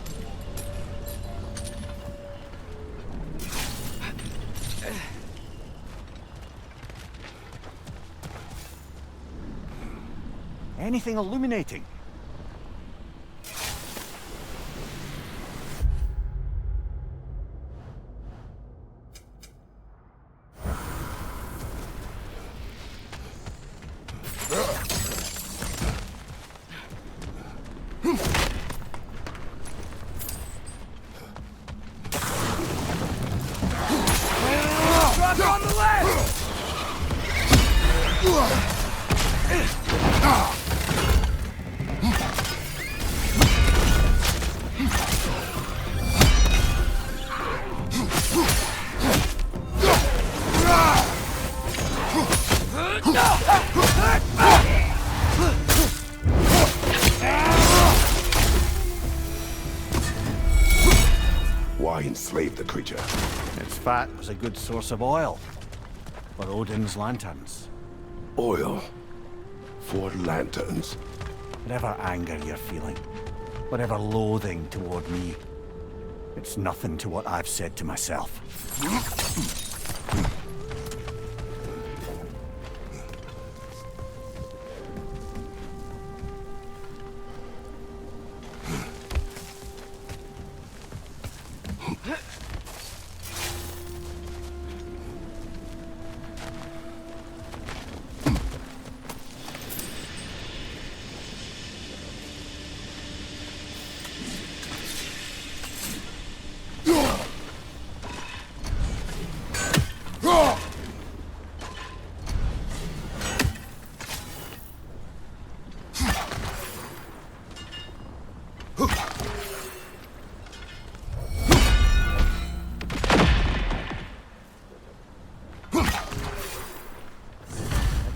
Anything illuminating? Why enslave the creature? Its fat was a good source of oil for Odin's lanterns. Oil. For lanterns. Whatever anger you're feeling, whatever loathing toward me, it's nothing to what I've said to myself.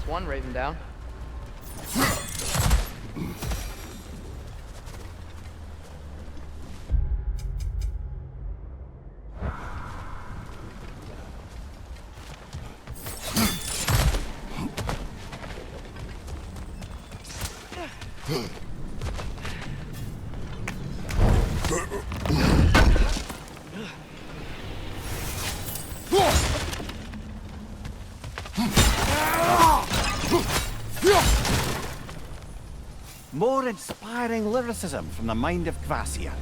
One raven down. More inspiring lyricism from the mind of Kvasir.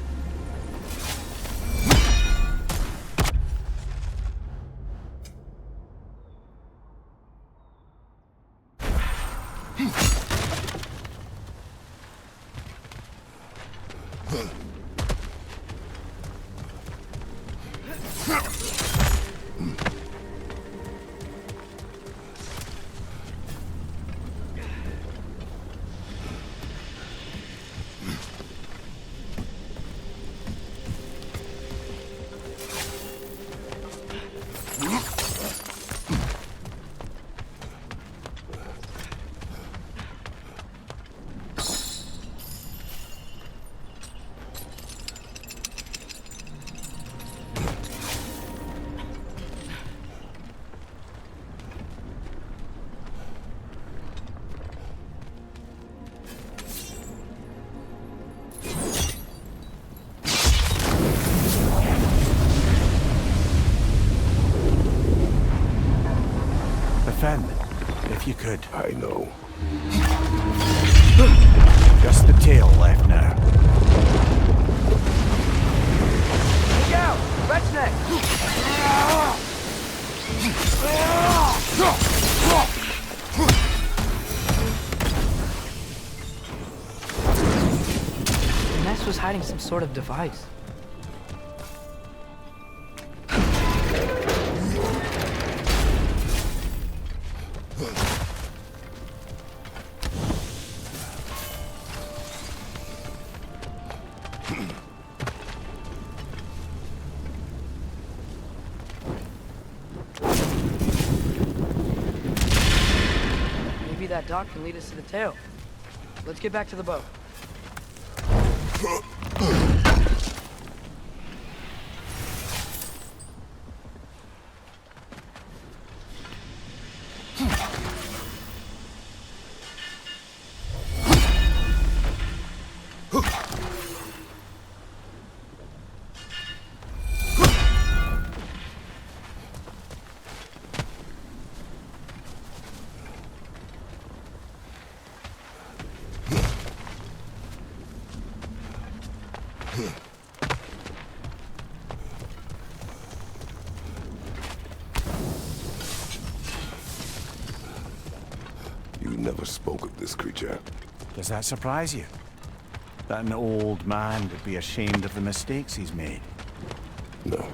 Defend, if you could. I know. Just the tail left now. Look out! Red's neck! The nest was hiding some sort of device. that dock can lead us to the tail. Let's get back to the boat. You never spoke of this creature. Does that surprise you? That an old man would be ashamed of the mistakes he's made? No.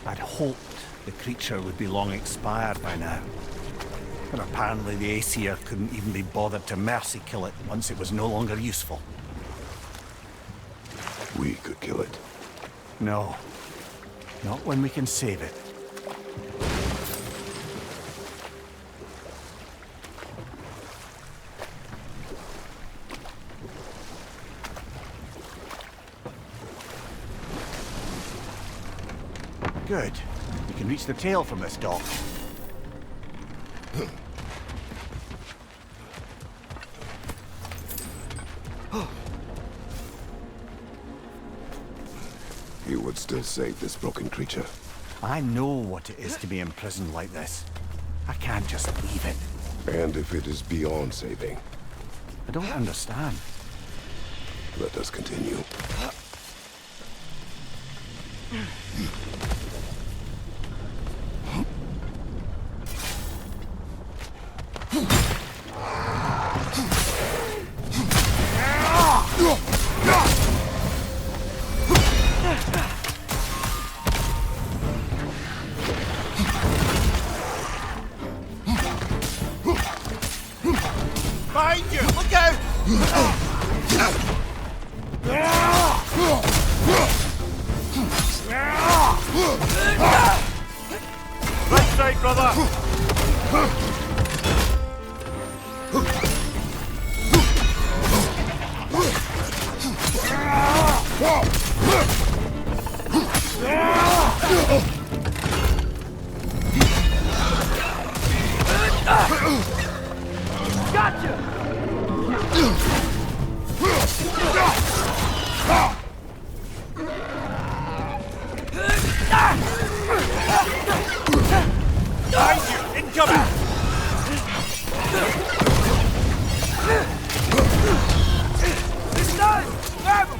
I'd hoped the creature would be long expired by now. But apparently the Aesir couldn't even be bothered to mercy kill it once it was no longer useful. We could kill it. No. Not when we can save it. Good. We can reach the tail from this dock. You would still save this broken creature. I know what it is to be imprisoned like this. I can't just leave it. And if it is beyond saving, I don't understand. let us continue. Behind you! Look out! Right side, brother! Behind you! Incoming! This time! Grab him!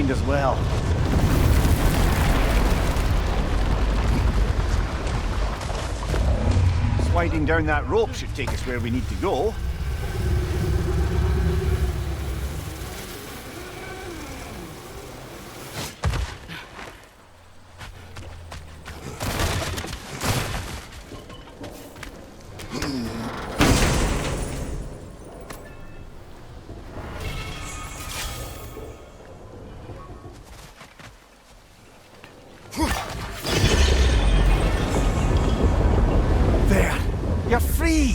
around as well. Sliding down that rope should take us where we need to go. There! You're free!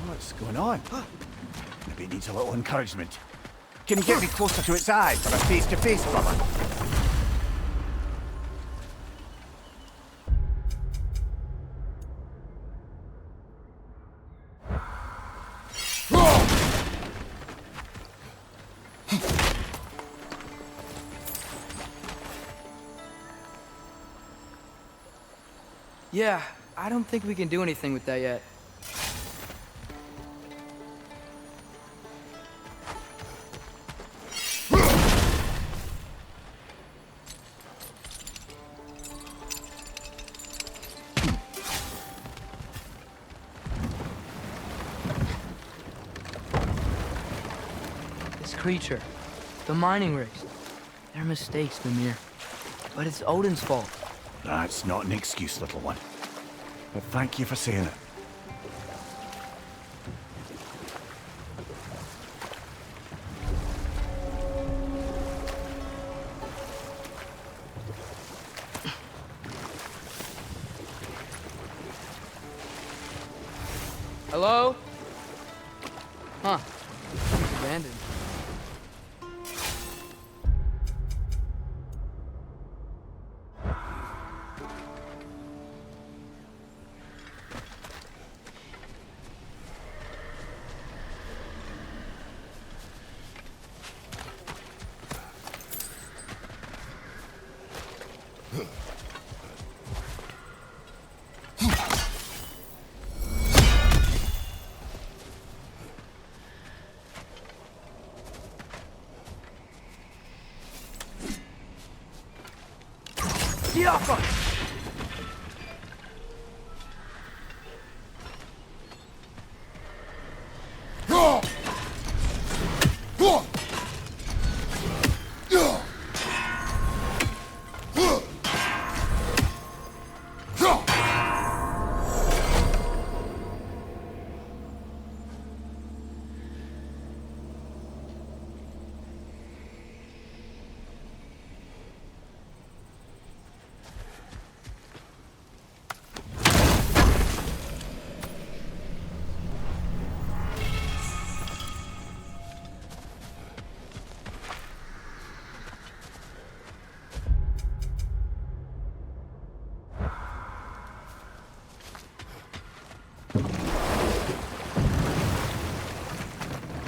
What's going on? Maybe it needs a little encouragement. Can you get me closer to its eye for a face-to-face, brother? Yeah, I don't think we can do anything with that yet. This creature, the mining rigs, they're mistakes, Mimir. But it's Odin's fault. That's not an excuse, little one. But thank you for saying it. Hello? Huh. It's abandoned.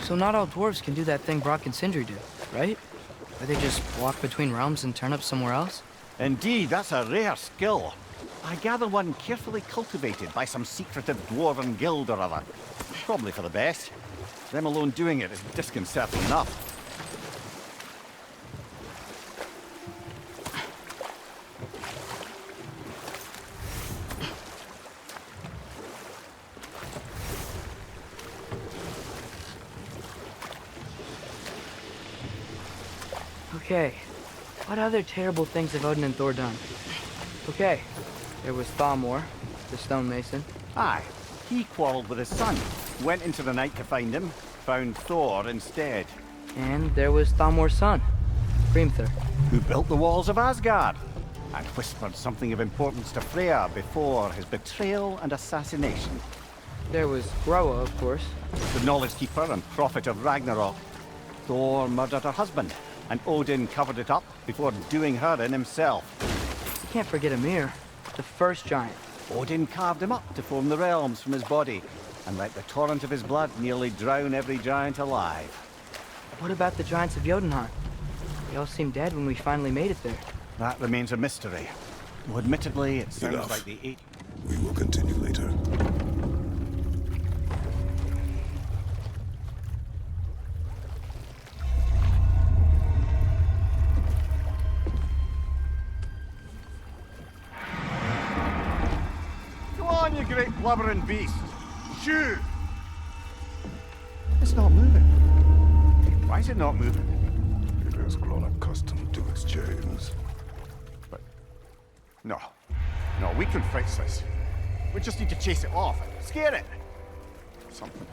So not all dwarves can do that thing Brock and Sindri do, right? Where they just walk between realms and turn up somewhere else? Indeed, that's a rare skill. I gather one carefully cultivated by some secretive dwarven guild or other. Probably for the best. Them alone doing it is disconcerting enough. Okay, what other terrible things have Odin and Thor done? Okay, there was Thamor, the stonemason. Aye, he quarreled with his son, went into the night to find him, found Thor instead. And there was Thamor's son, Hrimthur. Who built the walls of Asgard, and whispered something of importance to Freya before his betrayal and assassination. There was Groa, of course. The knowledge keeper and prophet of Ragnarok. Thor murdered her husband, and Odin covered it up before doing her in himself. You can't forget Ymir, the first giant. Odin carved him up to form the realms from his body, and let the torrent of his blood nearly drown every giant alive. What about the giants of Jotunheim? They all seemed dead when we finally made it there. That remains a mystery. Though admittedly, it sounds Enough. like the eight... We will continue later. blubbering beast. Shoot! It's not moving. Why is it not moving? It has grown accustomed to its chains. But... No. No, we can fix this. We just need to chase it off and scare it. Something.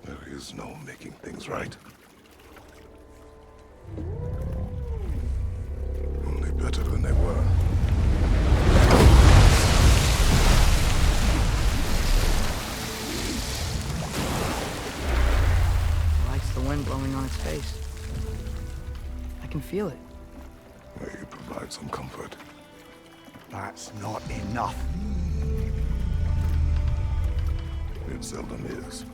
There is no making things right. Only better than they were. Likes the wind blowing on its face. I can feel it. May you provide some comfort. That's not enough. It seldom is.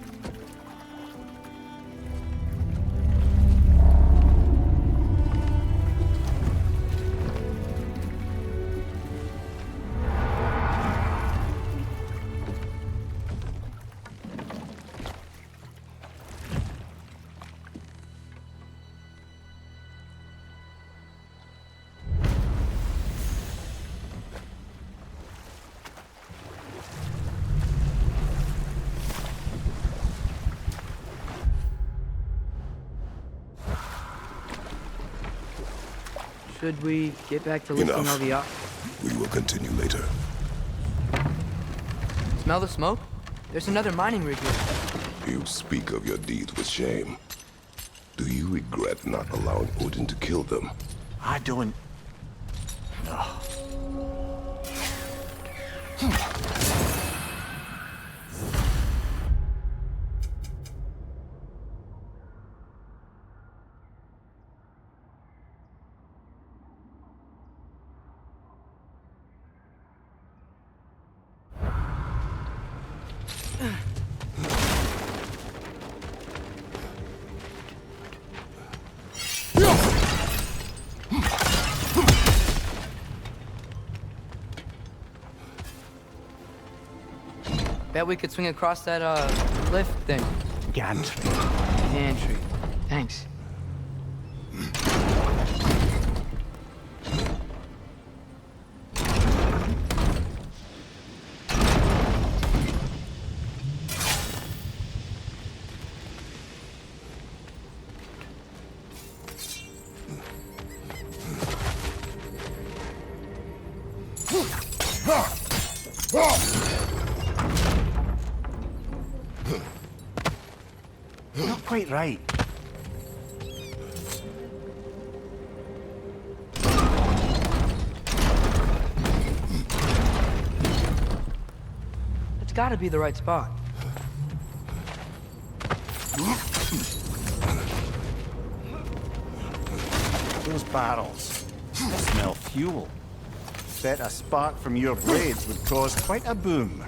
Should we get back to listing all the We will continue later. Smell the smoke? There's another mining rig here. You speak of your deeds with shame. Do you regret not allowing Odin to kill them? I don't... No. Bet we could swing across that, cliff thing. Gantry. Gantry. Thanks. Not quite right. It's gotta be the right spot. Those barrels. They smell fuel. Bet a spark from your blades would cause quite a boom.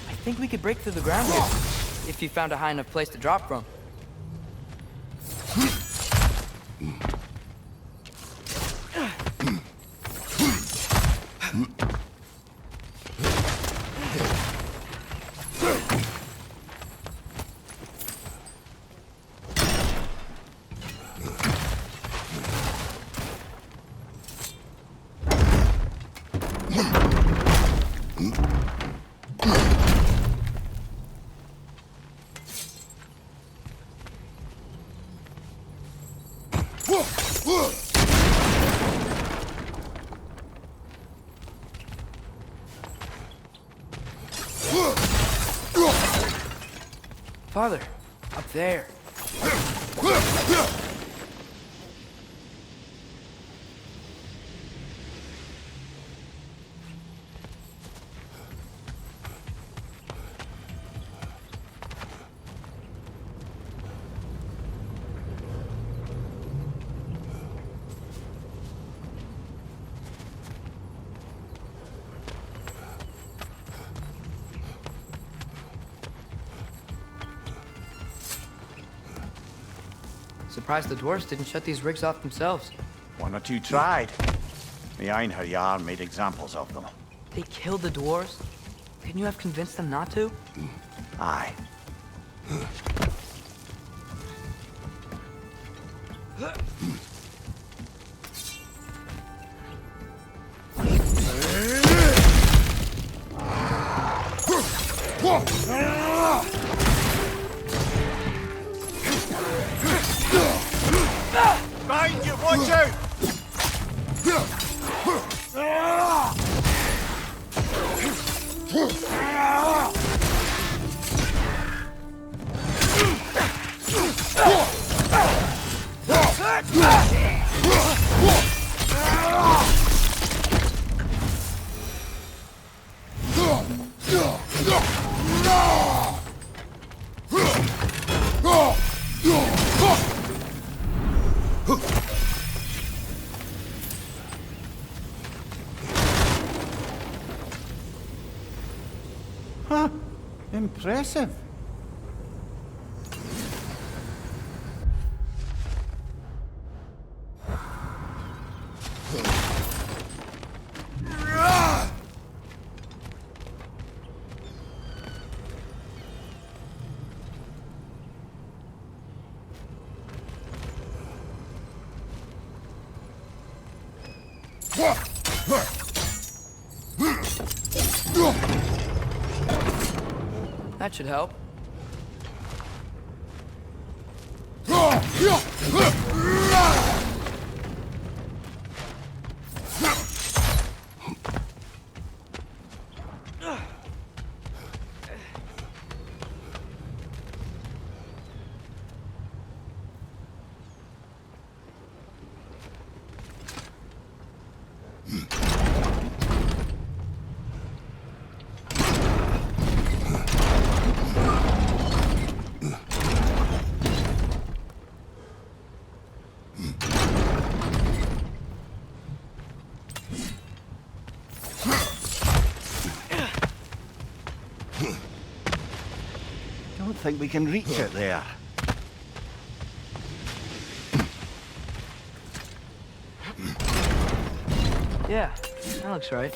I think we could break through the ground here, if you found a high enough place to drop from. Farther. Up there. Surprised the dwarves didn't shut these rigs off themselves. One or two tried. The Einherjar made examples of them. They killed the dwarves? Couldn't you have convinced them not to? Aye. Behind you, watch out! Huh, impressive. That should help. Don't think we can reach it there. Yeah, that looks right.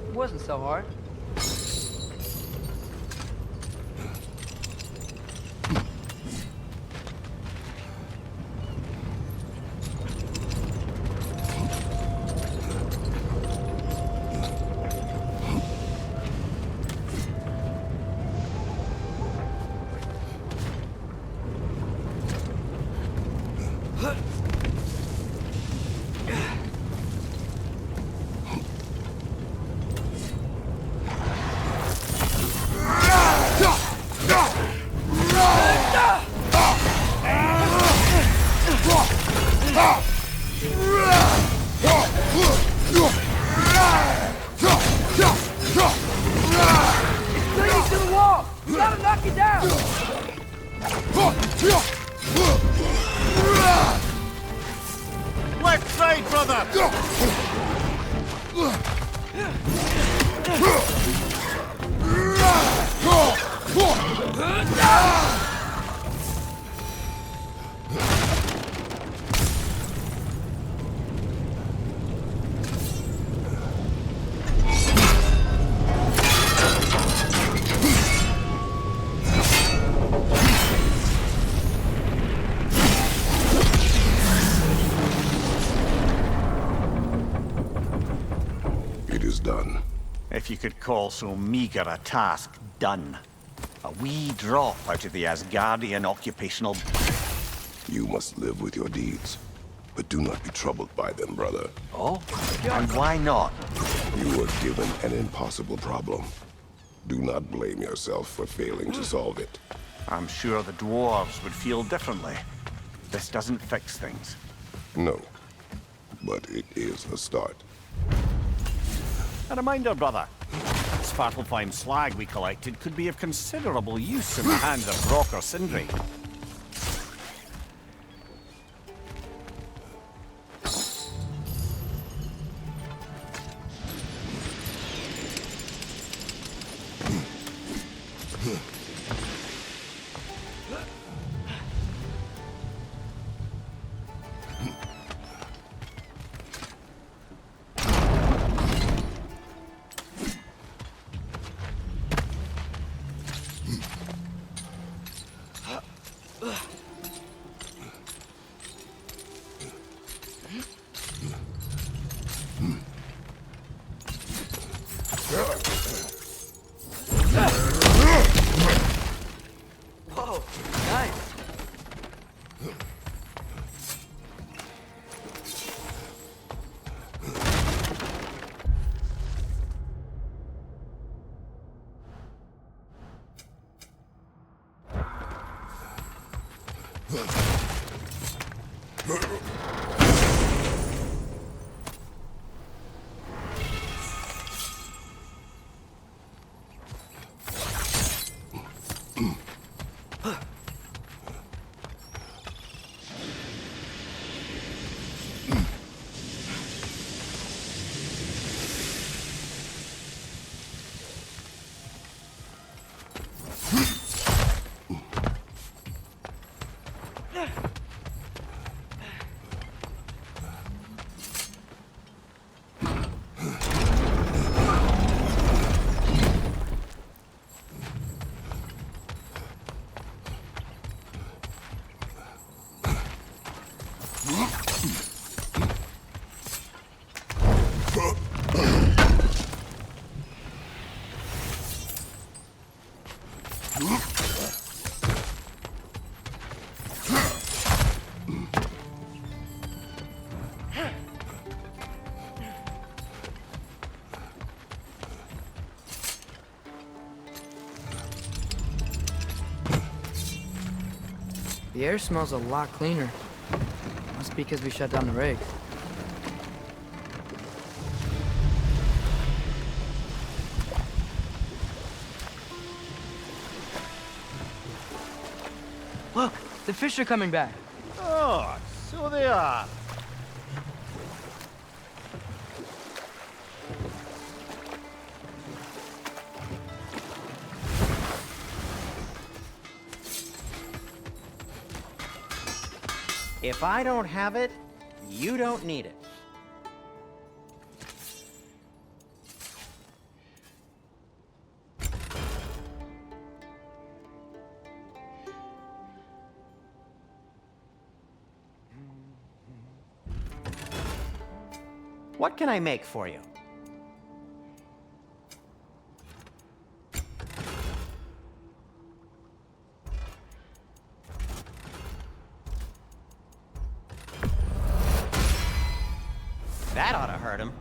It wasn't so hard. Left side, brother! It is done. If you could call so meager a task done. A wee drop out of the Asgardian occupational... You must live with your deeds, but do not be troubled by them, brother. Oh? And why not? You were given an impossible problem. Do not blame yourself for failing to solve it. I'm sure the dwarves would feel differently. This doesn't fix things. No, but it is a start. A reminder, brother. This Svartalfheim slag we collected could be of considerable use in the hands of Brock or Sindri. The air smells a lot cleaner. Must be because we shut down the rig. Look, the fish are coming back. Oh, so they are. If I don't have it, you don't need it. What can I make for you? That ought to hurt him.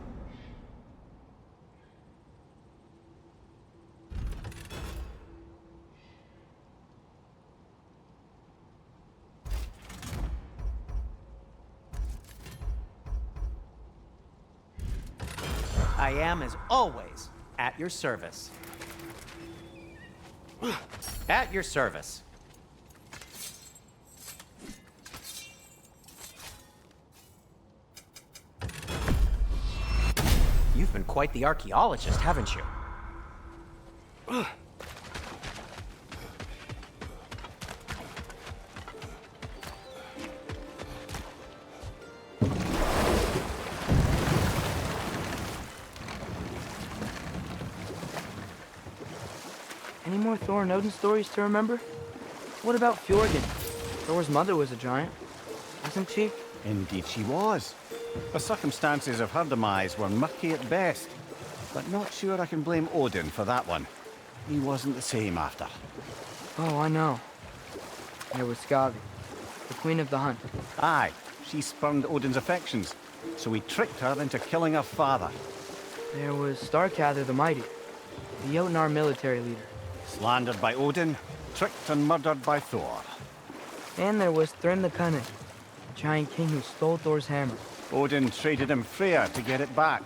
I am, as always, at your service. At your service. You've been quite the archaeologist, haven't you? Any more Thor and Odin stories to remember? What about Fjorgen? Thor's mother was a giant, wasn't she? Indeed she was. The circumstances of her demise were murky at best, but not sure I can blame Odin for that one. He wasn't the same after. Oh, I know. There was Skavi, the queen of the hunt. Aye, she spurned Odin's affections, so he tricked her into killing her father. There was Starkather the Mighty, the Jotnar military leader. Slandered by Odin, tricked and murdered by Thor. And there was Thrym the Cunning, the giant king who stole Thor's hammer. Odin traded him Freya to get it back,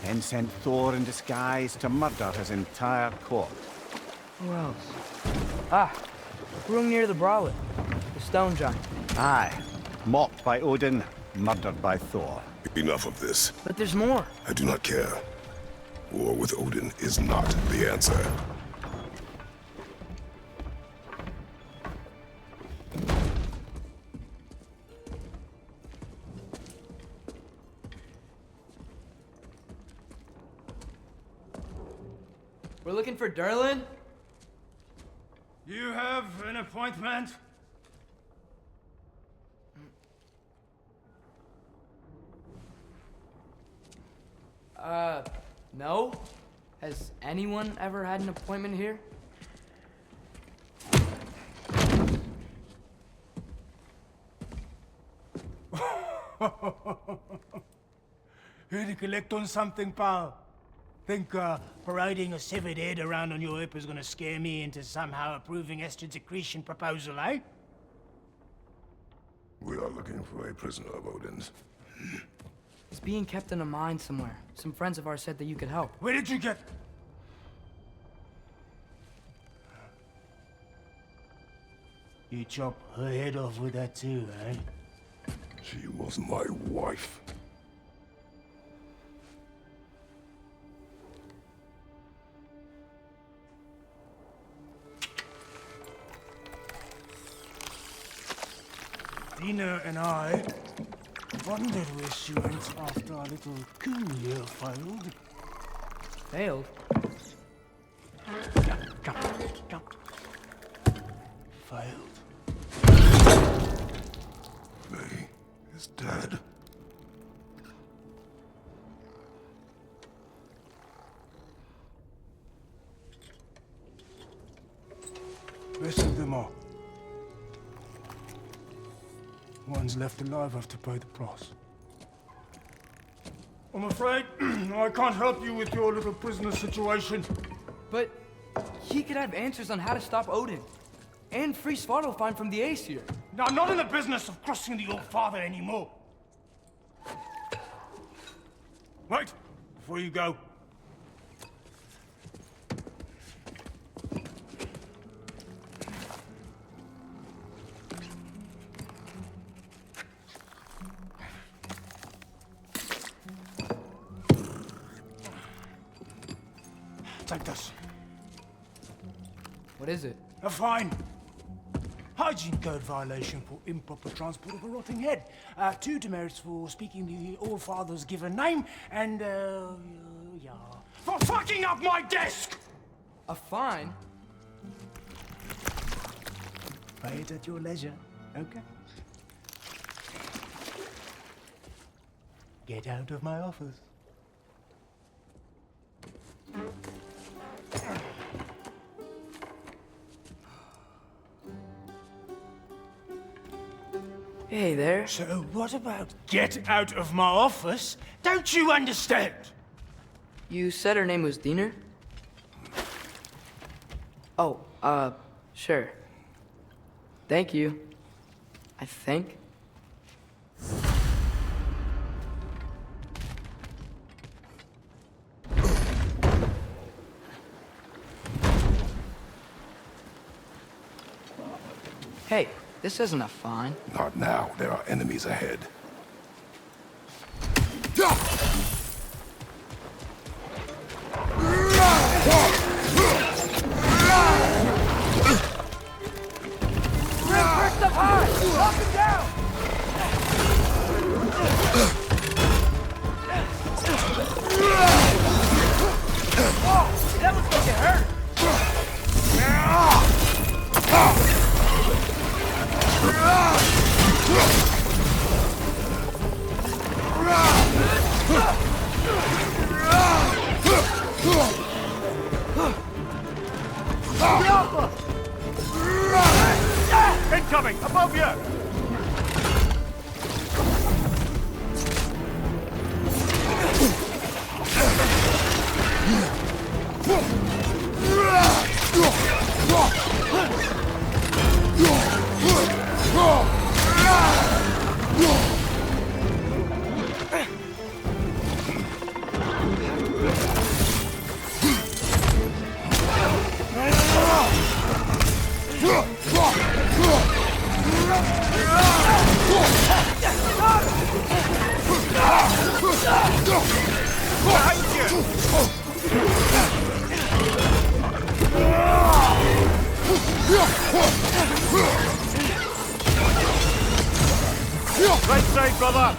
then sent Thor in disguise to murder his entire court. Who else? Ah, Hrungnir the Brawler, the stone giant. Aye, mocked by Odin, murdered by Thor. Enough of this. But there's more. I do not care. War with Odin is not the answer. We're looking for Durlin? You have an appointment? No. Has anyone ever had an appointment here? Here to collect on something, pal? Think parading a severed head around on your hip is gonna scare me into somehow approving Estrid's accretion proposal, eh? We are looking for a prisoner of Odin's. He's being kept in a mine somewhere. Some friends of ours said that you could help. Where did you get... You chop her head off with that too, eh? She was my wife. Dina and I wondered where she went after our little coup here failed. Failed? Jump. Failed. May is dead. Rest of them are. One's left alive have to pay the price. I'm afraid I can't help you with your little prisoner situation. But he could have answers on how to stop Odin. And free Svartalfheim from the Aesir. Now, I'm not in the business of crossing the old father anymore. Wait, before you go. Take this. What is it? A fine. Hygiene code violation for improper transport of a rotting head. 2 demerits for speaking the All-Father's given name, and, yeah. For fucking up my desk! A fine? Pay it at your leisure, okay? Get out of my office. Hey there. So what about get out of my office? Don't you understand? You said her name was Diener? Oh, sure. Thank you. I think. Hey, this isn't a fine. Not now. There are enemies ahead. First up high! Knock him down! Oh, that looks like it hurt! Incoming! Above you! Right side, brother!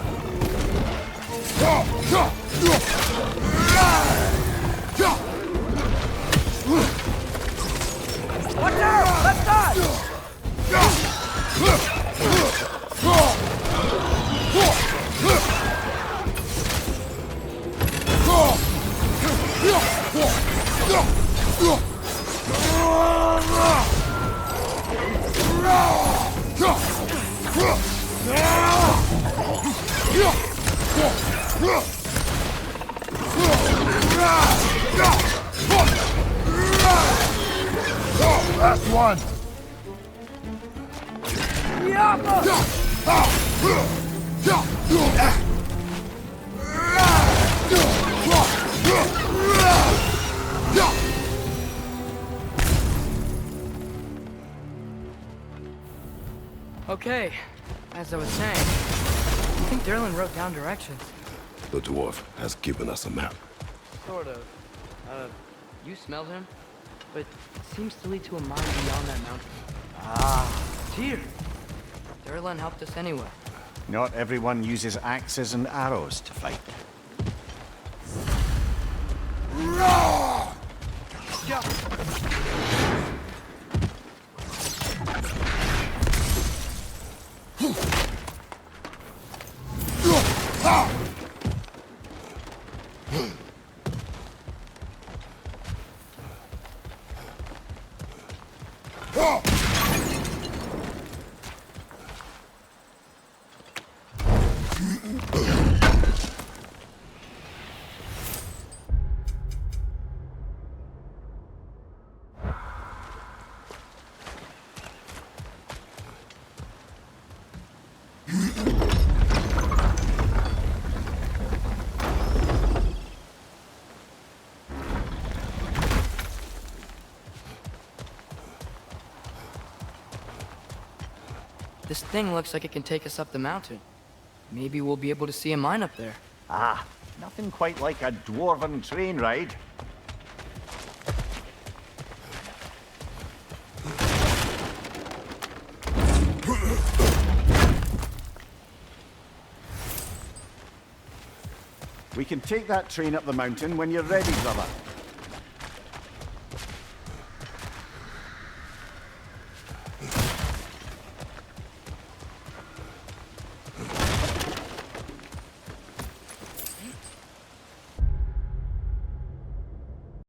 Watch out! Left side! Last one! Okay, as I was saying, I think Derlin wrote down directions. The dwarf has given us a map. Sort of. You smelled him? But it seems to lead to a mine beyond that mountain. Ah, Tyr! Derlin helped us anyway. Not everyone uses axes and arrows to fight. This thing looks like it can take us up the mountain. Maybe we'll be able to see a mine up there. Ah, nothing quite like a dwarven train ride. We can take that train up the mountain when you're ready, brother.